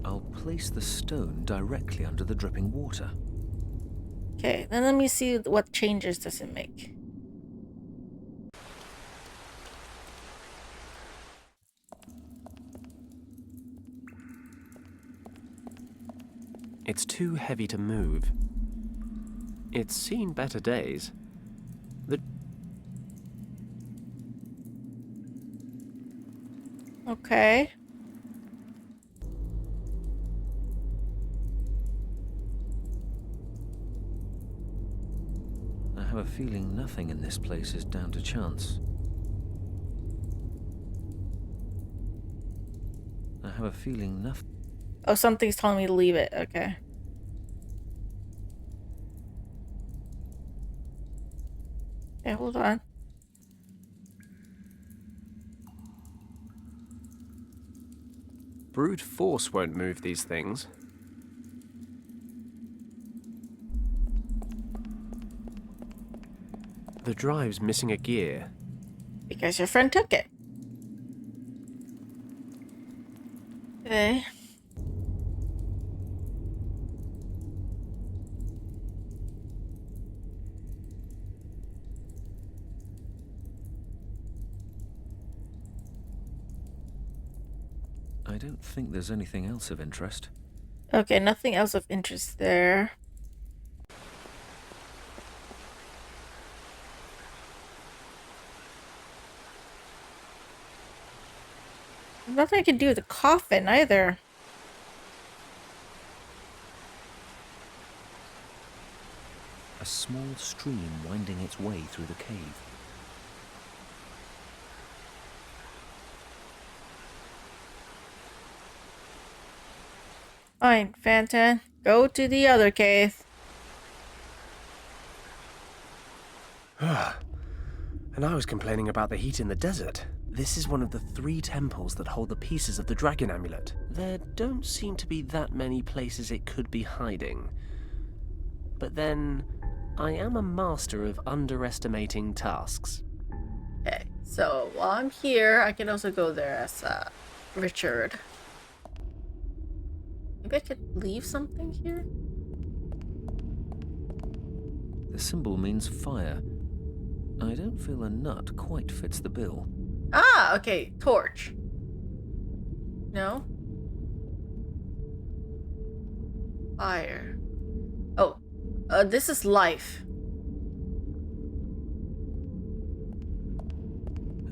I'll place the stone directly under the dripping water.
Okay, then let me see what changes does it make.
It's too heavy to move. It's seen better days.
Okay.
I have a feeling nothing in this place is down to chance. I have a feeling nothing...
Oh, something's telling me to leave it. Okay. Okay, hold on.
Brute force won't move these things. The drive's missing a gear.
Because your friend took it. Okay.
I don't think there's anything else of interest.
Okay, nothing else of interest there. Nothing I can do with the coffin either.
small stream winding its way through the cave.
Fine, Fenton. Go to the other cave.
And I was complaining about the heat in the desert. This is one of the 3 temples that hold the pieces of the dragon amulet. There don't seem to be that many places it could be hiding. But then, I am a master of underestimating tasks.
Okay, so while I'm here, I can also go there as Richard. Maybe I could leave something here?
The symbol means fire. I don't feel a nut quite fits the bill.
Ah, okay, torch. No? Fire. Oh, this is life.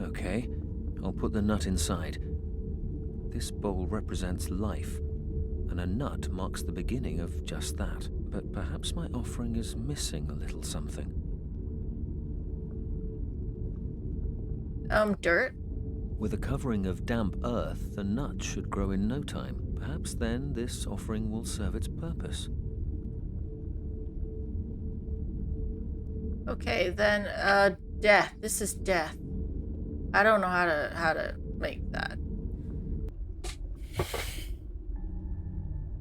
Okay, I'll put the nut inside. This bowl represents life, and a nut marks the beginning of just that. But perhaps my offering is missing a little something.
Dirt?
With a covering of damp earth, the nut should grow in no time. Perhaps then this offering will serve its purpose.
Okay, then, death. This is death. I don't know how to make that.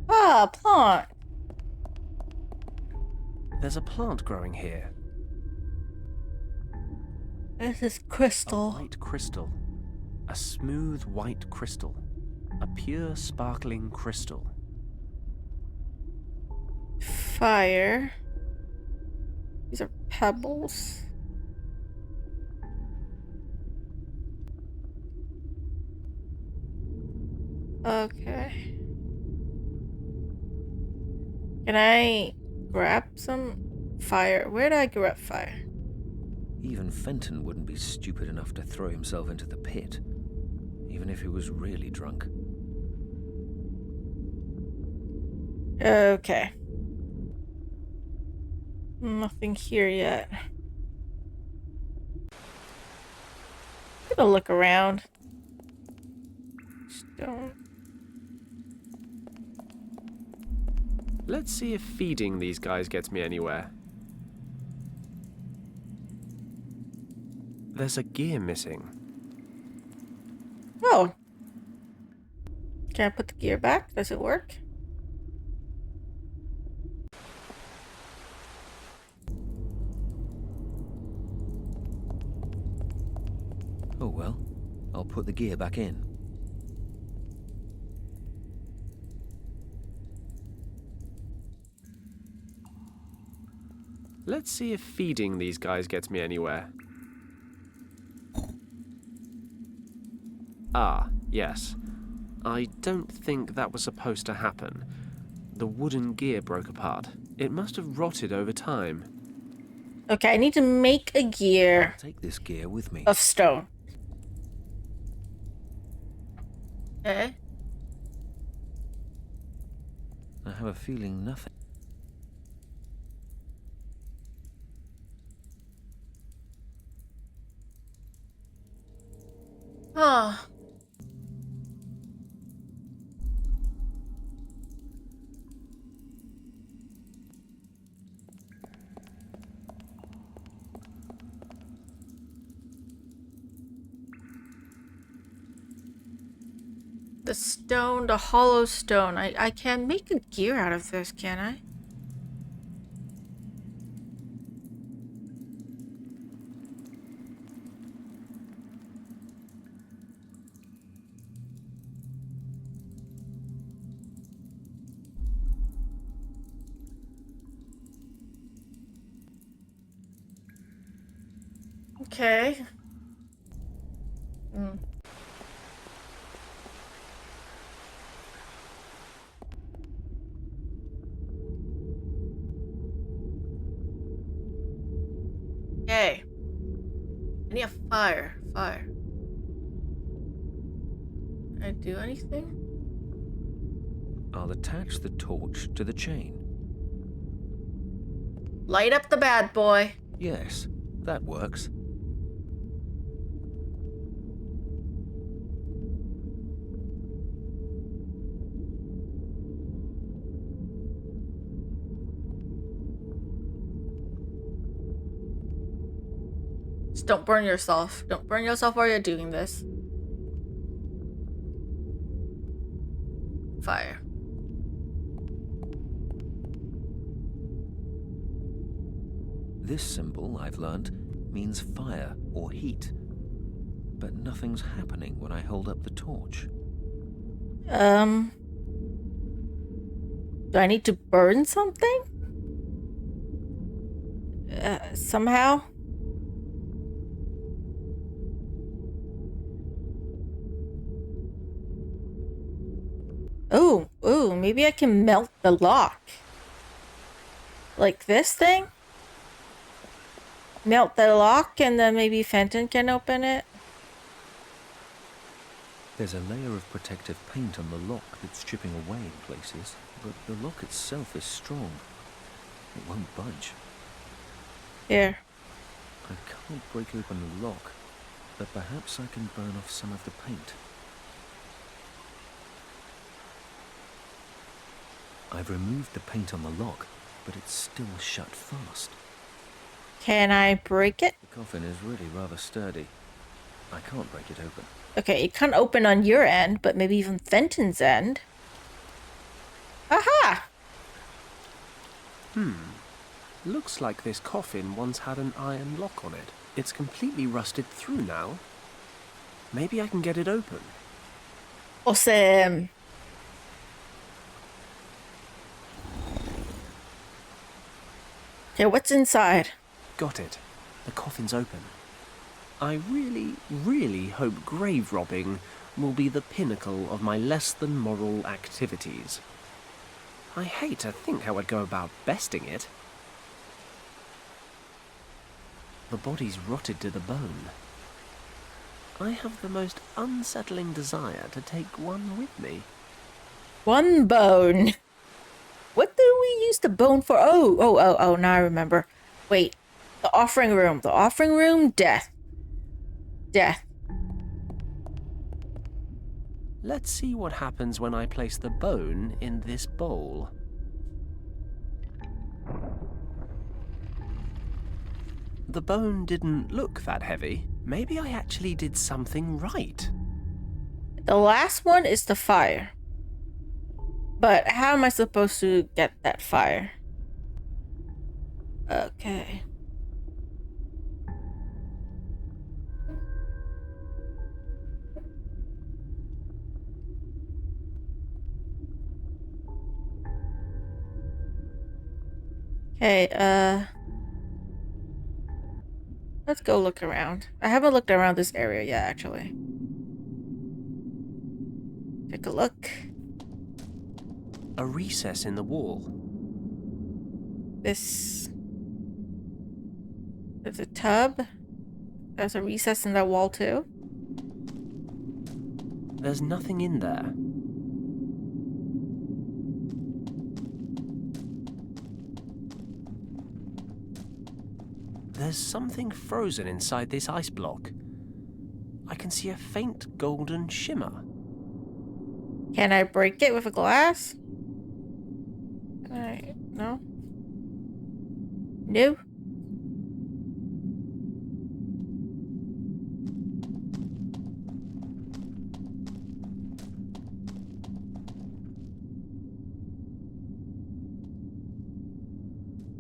Ah, plant.
There's a plant growing here.
This is
A
crystal.
white crystal. A smooth white crystal. A pure sparkling crystal.
Fire. These are pebbles. Okay. Can I grab some fire? Where did I grab fire?
Even Fenton wouldn't be stupid enough to throw himself into the pit, even if he was really drunk.
Okay. Nothing here yet. I'm gonna look around. Stone.
Let's see if feeding these guys gets me anywhere. There's a gear missing.
Oh. Can I put the gear back? Does it work?
Oh well, I'll put the gear back in.
Let's see if feeding these guys gets me anywhere. Ah, yes. I don't think that was supposed to happen. The wooden gear broke apart. It must have rotted over time.
Okay, I need to make a gear
I'll take this gear with me.
of stone. Okay.
I have a feeling nothing.
Oh. The stone, the hollow stone. I can make a gear out of this, can I? Okay. Okay. I need a fire. Fire. Can I do anything?
I'll attach the torch to the chain.
Light up the bad boy.
Yes, that works.
Just don't burn yourself. Don't burn yourself while you're doing this. Fire.
This symbol, I've learned, means fire or heat. But nothing's happening when I hold up the torch.
Do I need to burn something? Somehow? Ooh, maybe I can melt the lock. Like this thing? Melt the lock and then maybe Fenton can open it?
There's a layer of protective paint on the lock that's chipping away in places, but the lock itself is strong. It won't budge.
Here.
I can't break open the lock, but perhaps I can burn off some of the paint. I've removed the paint on the lock, but it's still shut fast.
Can I break it?
The coffin is really rather sturdy. I can't break it open.
Okay, it can't open on your end, but maybe even Fenton's end. Aha!
Looks like this coffin once had an iron lock on it. It's completely rusted through now. Maybe I can get it open.
Awesome. Okay, what's inside?
Got it. The coffin's open. I really hope grave robbing will be the pinnacle of my less than moral activities. I hate to think how I'd go about besting it. The body's rotted to the bone. I have the most unsettling desire to take one with me.
One bone. What do we use the bone for? Oh, now I remember. Wait, the offering room. The offering room, death. Death.
Let's see what happens when I place the bone in this bowl. The bone didn't look that heavy. Maybe I actually did something right.
The last one is the fire. But how am I supposed to get that fire? Okay. Okay, let's go look around. I haven't looked around this area yet, actually. Take a look.
A recess in the wall.
There's a tub. There's a recess in that wall too.
There's nothing in there. There's something frozen inside this ice block. I can see a faint golden shimmer.
Can I break it with a glass? No? No?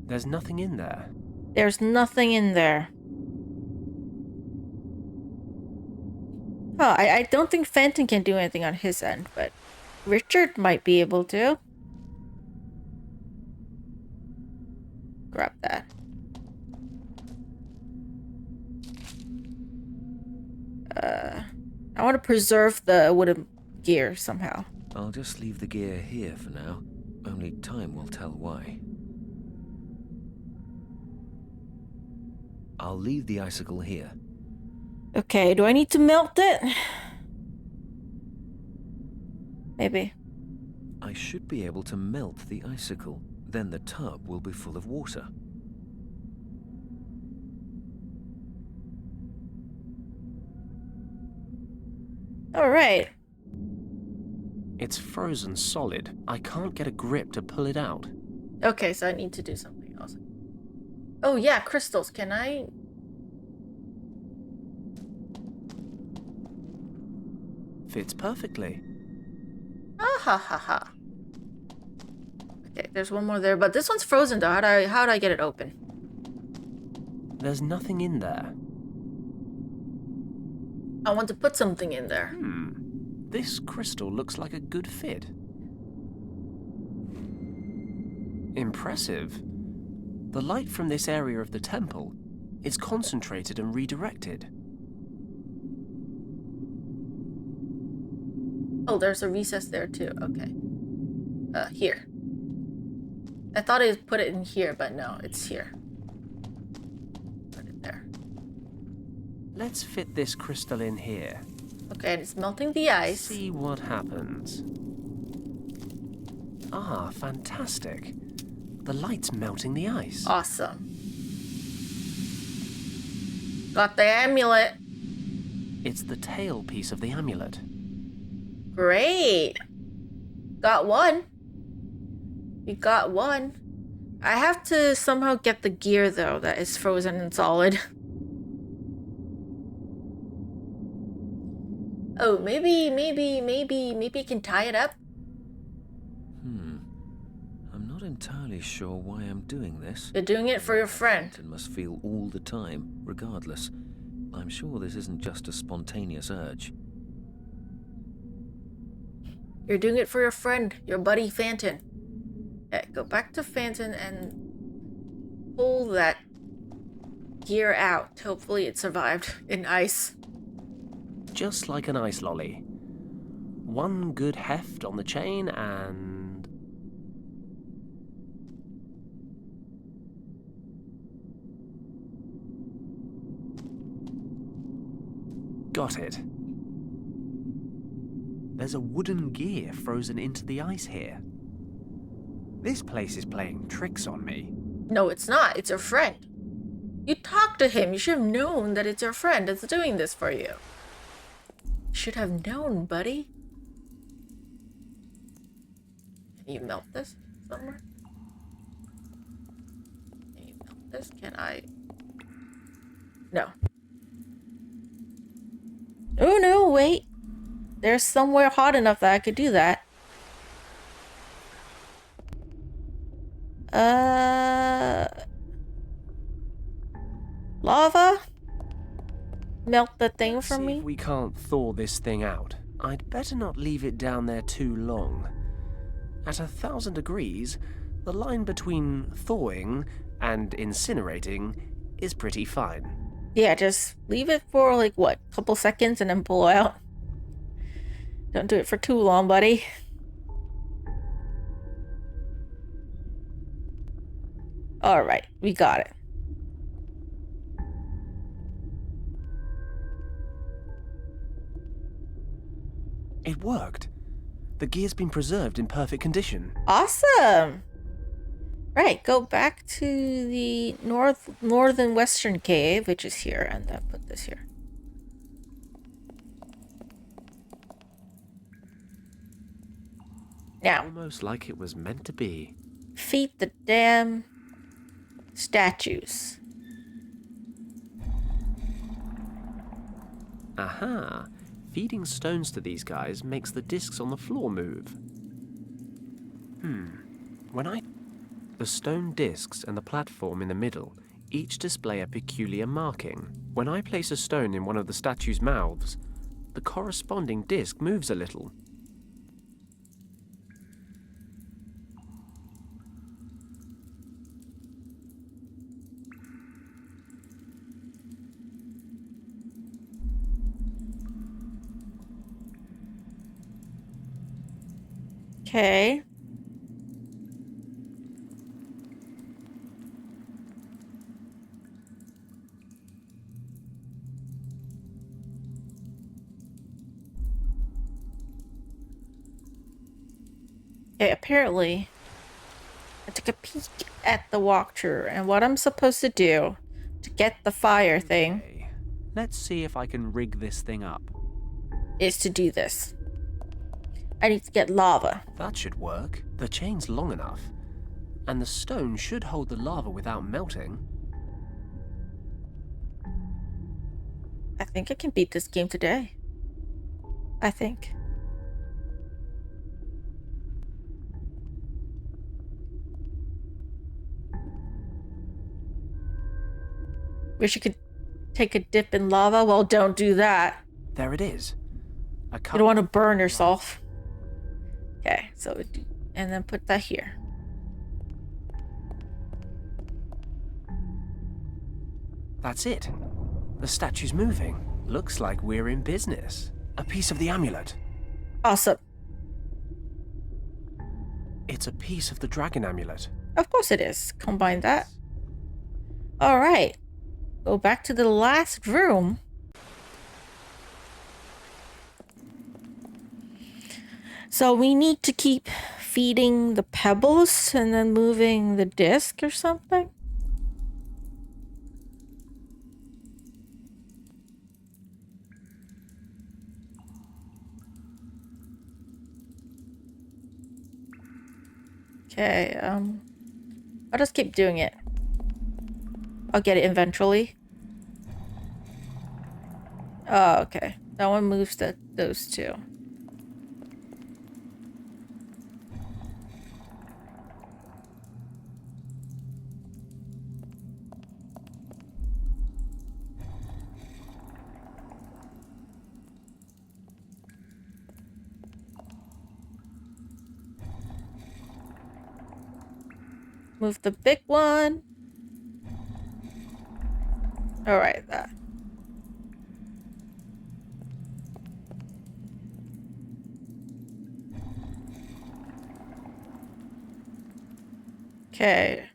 There's nothing in there.
There's nothing in there. Oh, I don't think Fenton can do anything on his end, but Richard might be able to. Grab that. I want to preserve the wooden gear somehow.
I'll just leave the gear here for now. Only time will tell why. I'll leave the icicle here.
Okay, do I need to melt it? Maybe.
I should be able to melt the icicle. Then the tub will be full of water.
All right.
It's frozen solid. I can't get a grip to pull it out.
Okay, so I need to do something else. Oh yeah, crystals. Can I?
Fits perfectly.
Ah ha ha ha. Okay, there's one more there, but this one's frozen though. How do I get it open?
There's nothing in there.
I want to put something in there.
This crystal looks like a good fit. Impressive. The light from this area of the temple is concentrated and redirected.
Oh, there's a recess there too. Okay. Here. I thought I put it in here, but no, it's here. Put it there.
Let's fit this crystal in here.
Okay, and it's melting the ice.
See what happens. Ah, fantastic. The light's melting the ice.
Awesome. Got the amulet.
It's the tail piece of the amulet.
Great. Got one. We got one. I have to somehow get the gear though that is frozen and solid. Oh, maybe I can tie it up.
I'm not entirely sure why I'm doing this.
You're doing it for your friend.
It must feel all the time, regardless. I'm sure this isn't just a spontaneous urge.
You're doing it for your friend, your buddy Fenton. Okay, go back to Fenton and pull that gear out. Hopefully it survived in ice.
Just like an ice lolly. One good heft on the chain and... Got it. There's a wooden gear frozen into the ice here.
This place is playing tricks on me.
No, it's not. It's your friend. You talked to him. You should have known that it's your friend that's doing this for you. Should have known, buddy. Can you melt this somewhere? Can you melt this? Can I? No. Oh no, wait. There's somewhere hot enough that I could do that. Lava? Melt the thing for
See
me?
if we can't thaw this thing out. I'd better not leave it down there too long. At 1,000 degrees, the line between thawing and incinerating is pretty fine.
Yeah, just leave it for like what, a couple seconds and then pull out. Don't do it for too long, buddy. Alright, we got it.
It worked. The gear's been preserved in perfect condition.
Awesome! Right, go back to the northern western cave, which is here, and then put this here. Now,
Almost like it was meant to be.
feed the damn statues.
Aha! Feeding stones to these guys makes the discs on the floor move. The stone discs and the platform in the middle each display a peculiar marking. When I place a stone in one of the statue's mouths, the corresponding disc moves a little.
Okay. Okay, apparently I took a peek at the walkthrough and what I'm supposed to do to get the fire thing.
Okay. Let's see if I can rig this thing up.
is to do this. I need to get lava.
That should work. The chain's long enough. And the stone should hold the lava without melting.
I think I can beat this game today. I think. Wish you could take a dip in lava. Well, don't do that.
There it is.
You don't want to burn yourself. Okay, so and then put that here.
That's it. The statue's moving. Looks like we're in business. A piece of the amulet.
Awesome.
It's a piece of the dragon amulet.
Of course it is. Combine that. All right. Go back to the last room. So we need to keep feeding the pebbles and then moving the disc or something. Okay, I'll just keep doing it. I'll get it eventually. Oh, okay. That one moves those two. Move the big one. All right, that. Okay.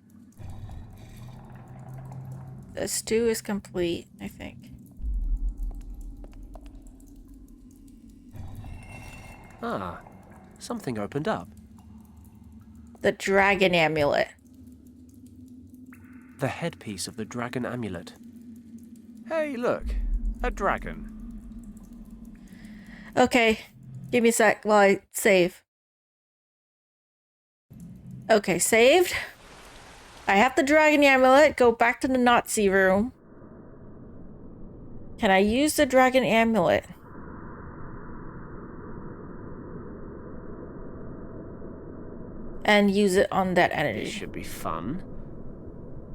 The stew is complete, I think.
Ah, something opened up.
The dragon amulet.
The headpiece of the dragon amulet.
Hey, look. A dragon.
Okay, give me a sec while I save. Okay, saved. I have the dragon amulet. Go back to the Nazi room. Can I use the dragon amulet? And use it on that
It
energy.
should be fun.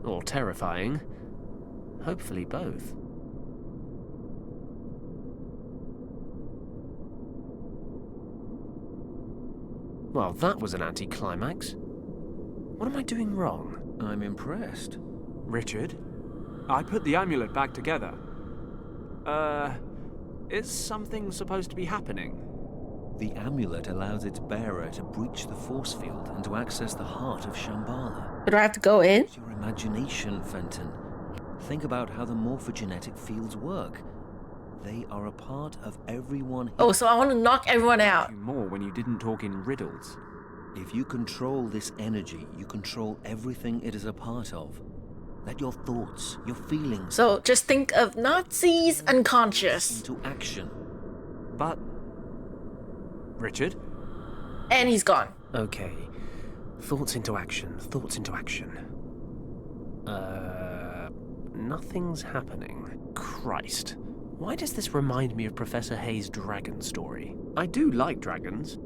Or terrifying. Hopefully both. Well, that was an anticlimax. What am I doing wrong?
I'm impressed.
Richard, I put the amulet back together. Is something supposed to be happening?
The amulet allows its bearer to breach the force field and to access the heart of Shambhala.
Do I have to go in?
Use your imagination, Fenton. Think about how the morphogenetic fields work. They are a part of everyone.
Oh, so I want to knock everyone out.
More when you didn't talk in riddles.
If you control this energy, you control everything it is a part of. Let your thoughts, your feelings
So just think of Nazis unconscious.
into action.
But... Richard?
And he's gone.
Okay. Thoughts into action. Thoughts into action. Nothing's happening. Christ. Why does this remind me of Professor Hayes' dragon story? I do like dragons.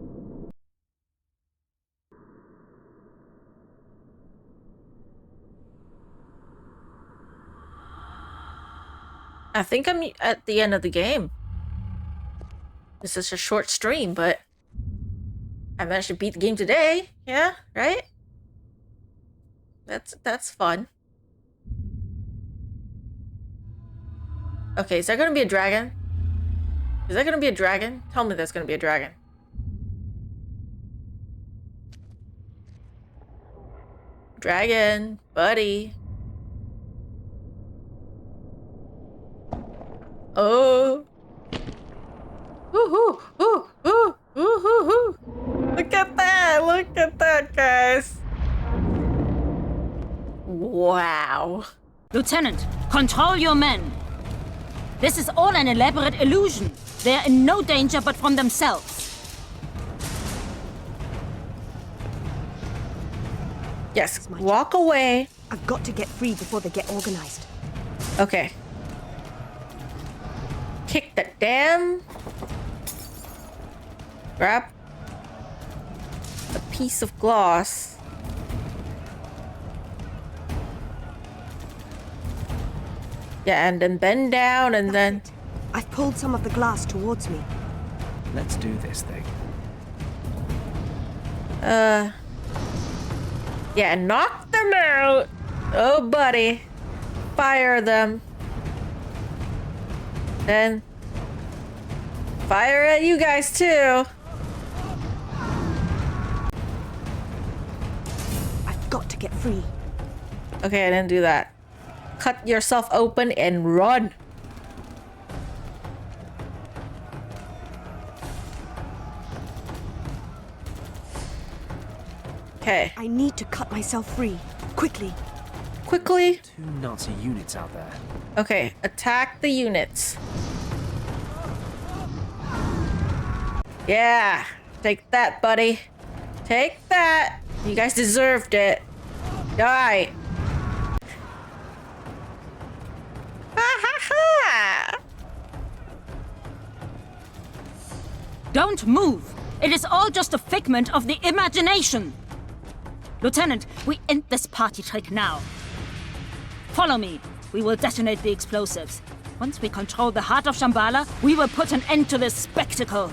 I think I'm at the end of the game. This is a short stream, but I managed to beat the game today. Yeah, right? That's fun. Okay, is there gonna be a dragon? Is there gonna be a dragon? Tell me there's gonna be a dragon. Dragon, buddy. Oh. Woohoo! Ooh, ooh, ooh, ooh, ooh. Look at that! Look at that, guys! Wow.
Lieutenant, control your men. This is all an elaborate illusion. They're in no danger but from themselves.
Yes, walk away.
I've got to get free before they get organized.
Okay. Kick the damn. Grab a piece of glass. Yeah, and then bend down and then...
I've pulled some of the glass towards me.
Let's do this thing.
Yeah, knock them out. Oh, buddy. Fire them. Then fire at you guys too.
I've got to get free.
Okay, I didn't do that. Cut yourself open and run. Okay.
I need to cut myself free. Quickly.
Quickly.
2 Nazi units out there.
Okay, attack the units. Yeah. Take that, buddy. Take that. You guys deserved it. Die. Ha ha ha.
Don't move! It is all just a figment of the imagination! Lieutenant, we end this party trick now. Follow me. We will detonate the explosives. Once we control the heart of Shambhala, we will put an end to this spectacle.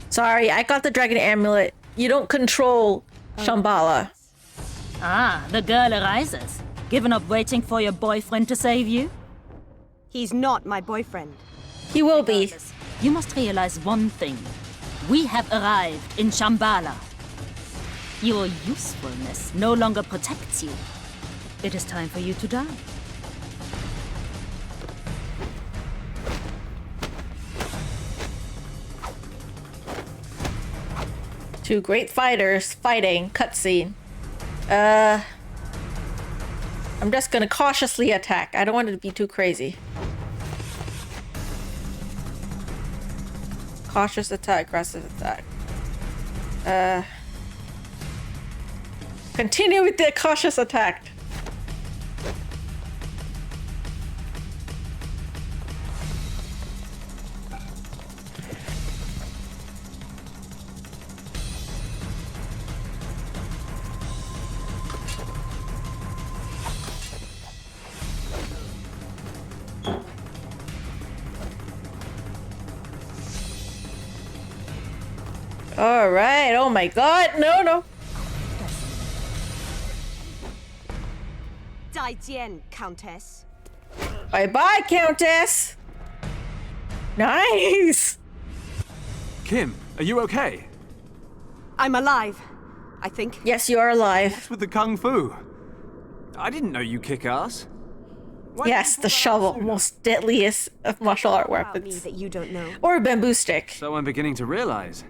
Sorry, I got the dragon amulet. You don't control Shambhala.
Ah, the girl arises. Given up waiting for your boyfriend to save you?
He's not my boyfriend.
He will be.
Regardless, you must realize one thing. We have arrived in Shambhala. Your usefulness no longer protects you. It is time for you to die.
Two great fighters fighting. Cutscene. I'm just gonna cautiously attack. I don't want it to be too crazy. Cautious attack, aggressive attack. Continue with the cautious attack. All right. Oh my God. No, no.
再见, Countess.
Bye-bye, Countess. Nice.
Kim, are you okay?
I'm alive, I think.
Yes, you are alive.
What's with the kung fu? I didn't know you kick ass. Why
Yes,
didn't
the
you pull that out
shovel,
sooner?
most deadliest of martial art
About me
weapons.
that you don't know.
Or a bamboo stick.
So I'm beginning to realize.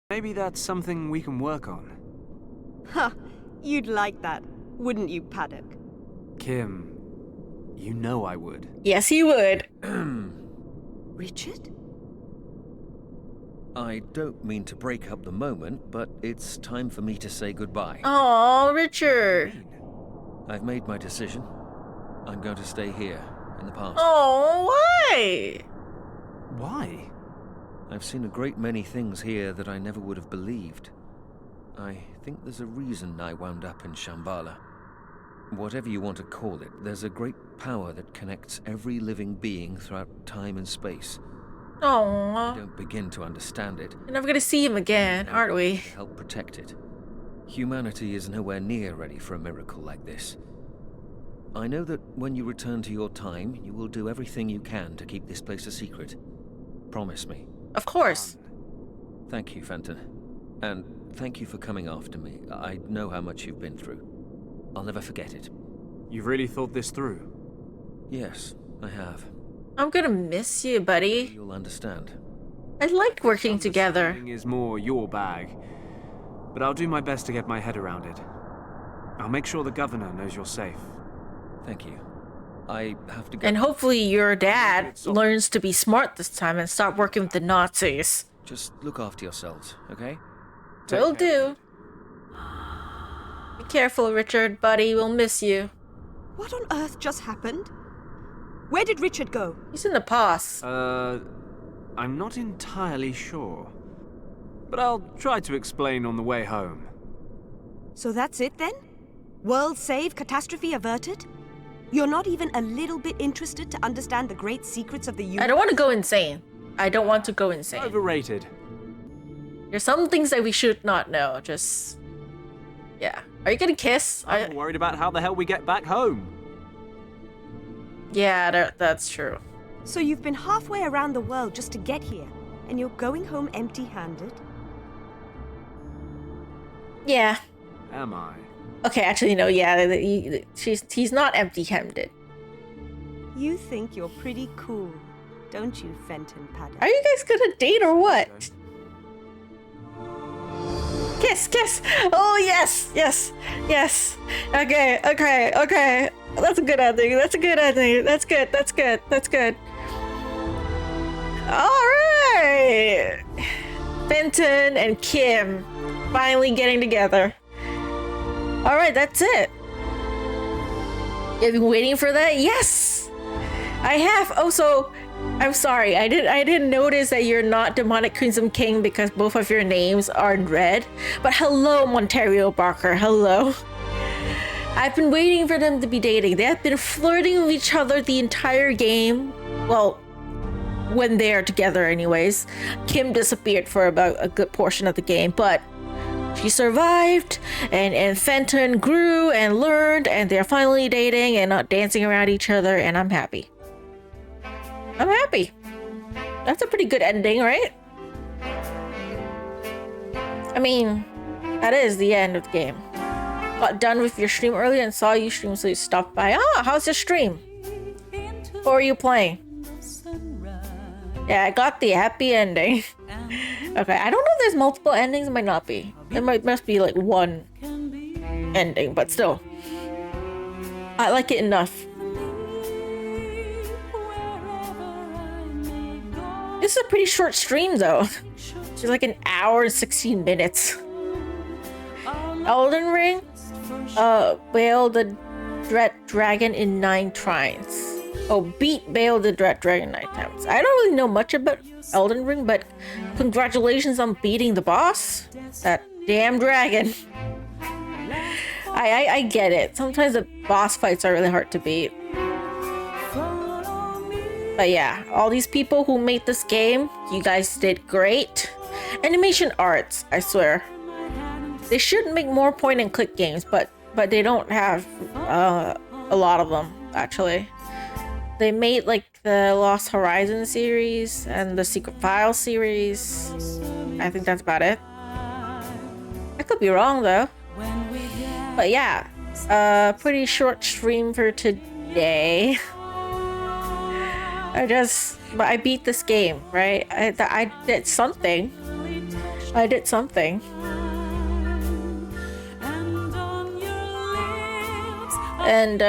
Maybe that's something we can work on.
Ha! You'd like that, wouldn't you, Paddock?
Kim, you know I would.
Yes, he would.
Richard?
I don't mean to break up the moment, but it's time for me to say goodbye.
Oh, Richard.
I've made my decision. I'm going to stay here, in the past.
Oh, why?
Why?
I've seen a great many things here that I never would have believed. I think there's a reason I wound up in Shambhala. Whatever you want to call it, there's a great power that connects every living being throughout time and space. I
Oh,
don't begin to understand it.
we're never gonna see him again, aren't we?
To help protect it. Humanity is nowhere near ready for a miracle like this. I know that when you return to your time, you will do everything you can to keep this place a secret. Promise me.
Of course.
Thank you, Fenton. And thank you for coming after me. I know how much you've been through. I'll never forget it.
You've really thought this through?
Yes, I have.
I'm gonna miss you, buddy.
You'll understand.
I liked working together.
Understanding is more your bag. But I'll do my best to get my head around it. I'll make sure the governor knows you're safe.
Thank you. I have to go.
And hopefully your dad learns to be smart this time and stop working with the Nazis.
Just look after yourselves, okay?
Will do. Be careful, Richard, buddy. We'll miss you.
What on earth just happened? Where did Richard go?
He's in the past.
I'm not entirely sure. But I'll try to explain on the way home.
So that's it then? World saved, catastrophe averted? You're not even a little bit interested to understand the great secrets of the universe?
I don't want to go insane. I don't want to go insane.
Overrated.
There's some things that we should not know. Just... yeah. Are you gonna kiss?
I'm worried about how the hell we get back home.
Yeah, that's true.
So you've been halfway around the world just to get here, and you're going home empty-handed?
Yeah.
Am I?
Okay, actually, no, yeah, he's not empty-handed.
You think you're pretty cool, don't you, Fenton Paddock?
Are you guys gonna date or what? Kiss, kiss! Oh, yes, yes, yes. Okay, okay, okay. That's a good ending. That's a good ending. That's good, that's good, that's good. Alright! Fenton and Kim finally getting together. Alright, that's it. You've been waiting for that? Yes! I have. Also, I'm sorry. I didn't notice that you're not Demonic Crimson King because both of your names are in red. But hello, Montario Barker. Hello. I've been waiting for them to be dating. They have been flirting with each other the entire game. Well, when they're together anyways. Kim disappeared for about a good portion of the game, but she survived, and Fenton grew and learned, and they're finally dating and not dancing around each other, and I'm happy. I'm happy. That's a pretty good ending, right? I mean, that is the end of the game. Got done with your stream earlier and saw you stream, so you stopped by. Ah, how's your stream? What are you playing? Yeah, I got the happy ending. Okay, I don't know if there's multiple endings. It might not be. There must be like one ending, but still. I like it enough. This is a pretty short stream though. It's like an hour and 16 minutes. Elden Ring? Bail the Dread Dragon in 9 tries. Oh, beat Bail the Dread Dragon 9 times. I don't really know much about Elden Ring, but congratulations on beating the boss. That damn dragon. I get it. Sometimes the boss fights are really hard to beat. But yeah, all these people who made this game, you guys did great. Animation arts, I swear. They should make more point and click games, but they don't have a lot of them, actually. They made like the Lost Horizon series and the Secret File series. I think that's about it. I could be wrong though. But yeah, pretty short stream for today. But I beat this game, right? I did something. I did something. And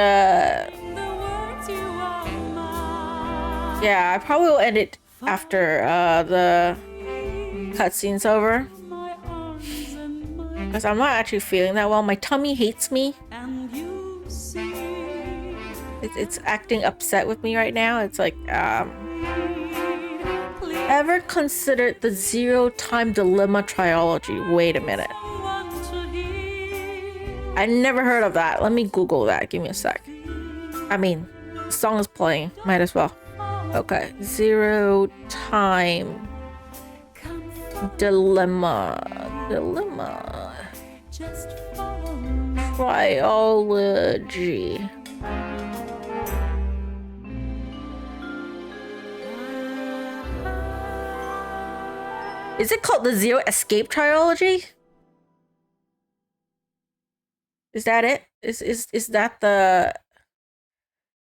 yeah, I probably will end it after the cutscene's over. Because I'm not actually feeling that well. My tummy hates me. It's acting upset with me right now. It's like, ever considered the Zero-Time Dilemma trilogy? Wait a minute. I never heard of that. Let me Google that. Give me a sec. I mean, the song is playing. Might as well. Okay. Zero-Time Dilemma. Trilogy. Is it called the Zero Escape trilogy? Is that it? Is that the...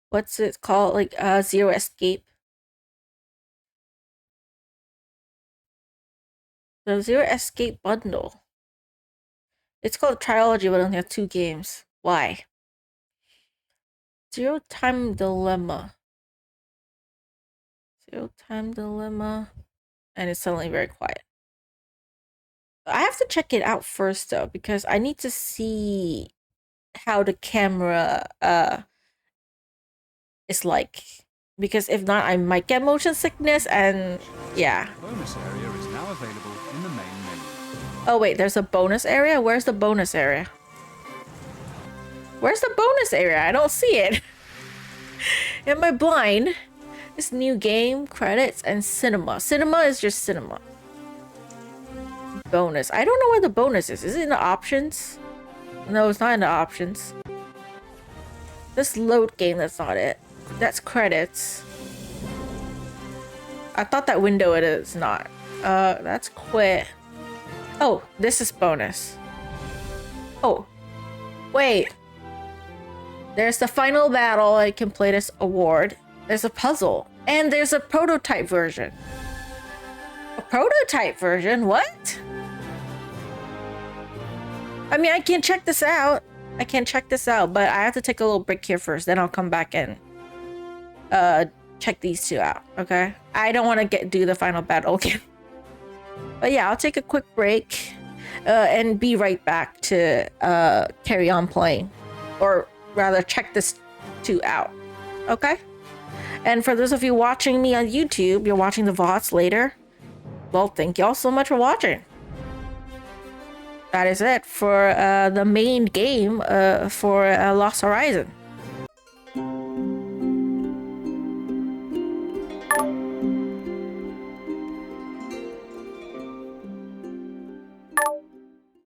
what's it called? Like, Zero Escape? The Zero Escape bundle. It's called Trilogy, but only have 2 games. Why? Zero time dilemma. Zero time dilemma. And it's suddenly very quiet. I have to check it out first though, because I need to see how the camera is like. Because if not, I might get motion sickness and yeah.
Bonus area is now available in the main menu.
Oh wait, there's a bonus area? Where's the bonus area? Where's the bonus area? I don't see it. Am I blind? This new game, credits, and cinema. Cinema is just cinema. Bonus. I don't know where the bonus is. Is it in the options? No, it's not in the options. This load game, that's not it. That's credits. I thought that window it is not. That's quit. Oh, this is bonus. Oh, wait. There's the final battle. I can play this award. There's a puzzle. And there's a prototype version. A prototype version? What? I mean, I can check this out. I can check this out, but I have to take a little break here first. Then I'll come back and check these two out, okay? I don't want to do the final battle again. But yeah, I'll take a quick break and be right back to carry on playing. Or rather, check this two out, okay? And for those of you watching me on YouTube, you're watching the VODs later. Well, thank y'all so much for watching. That is it for the main game for Lost Horizon.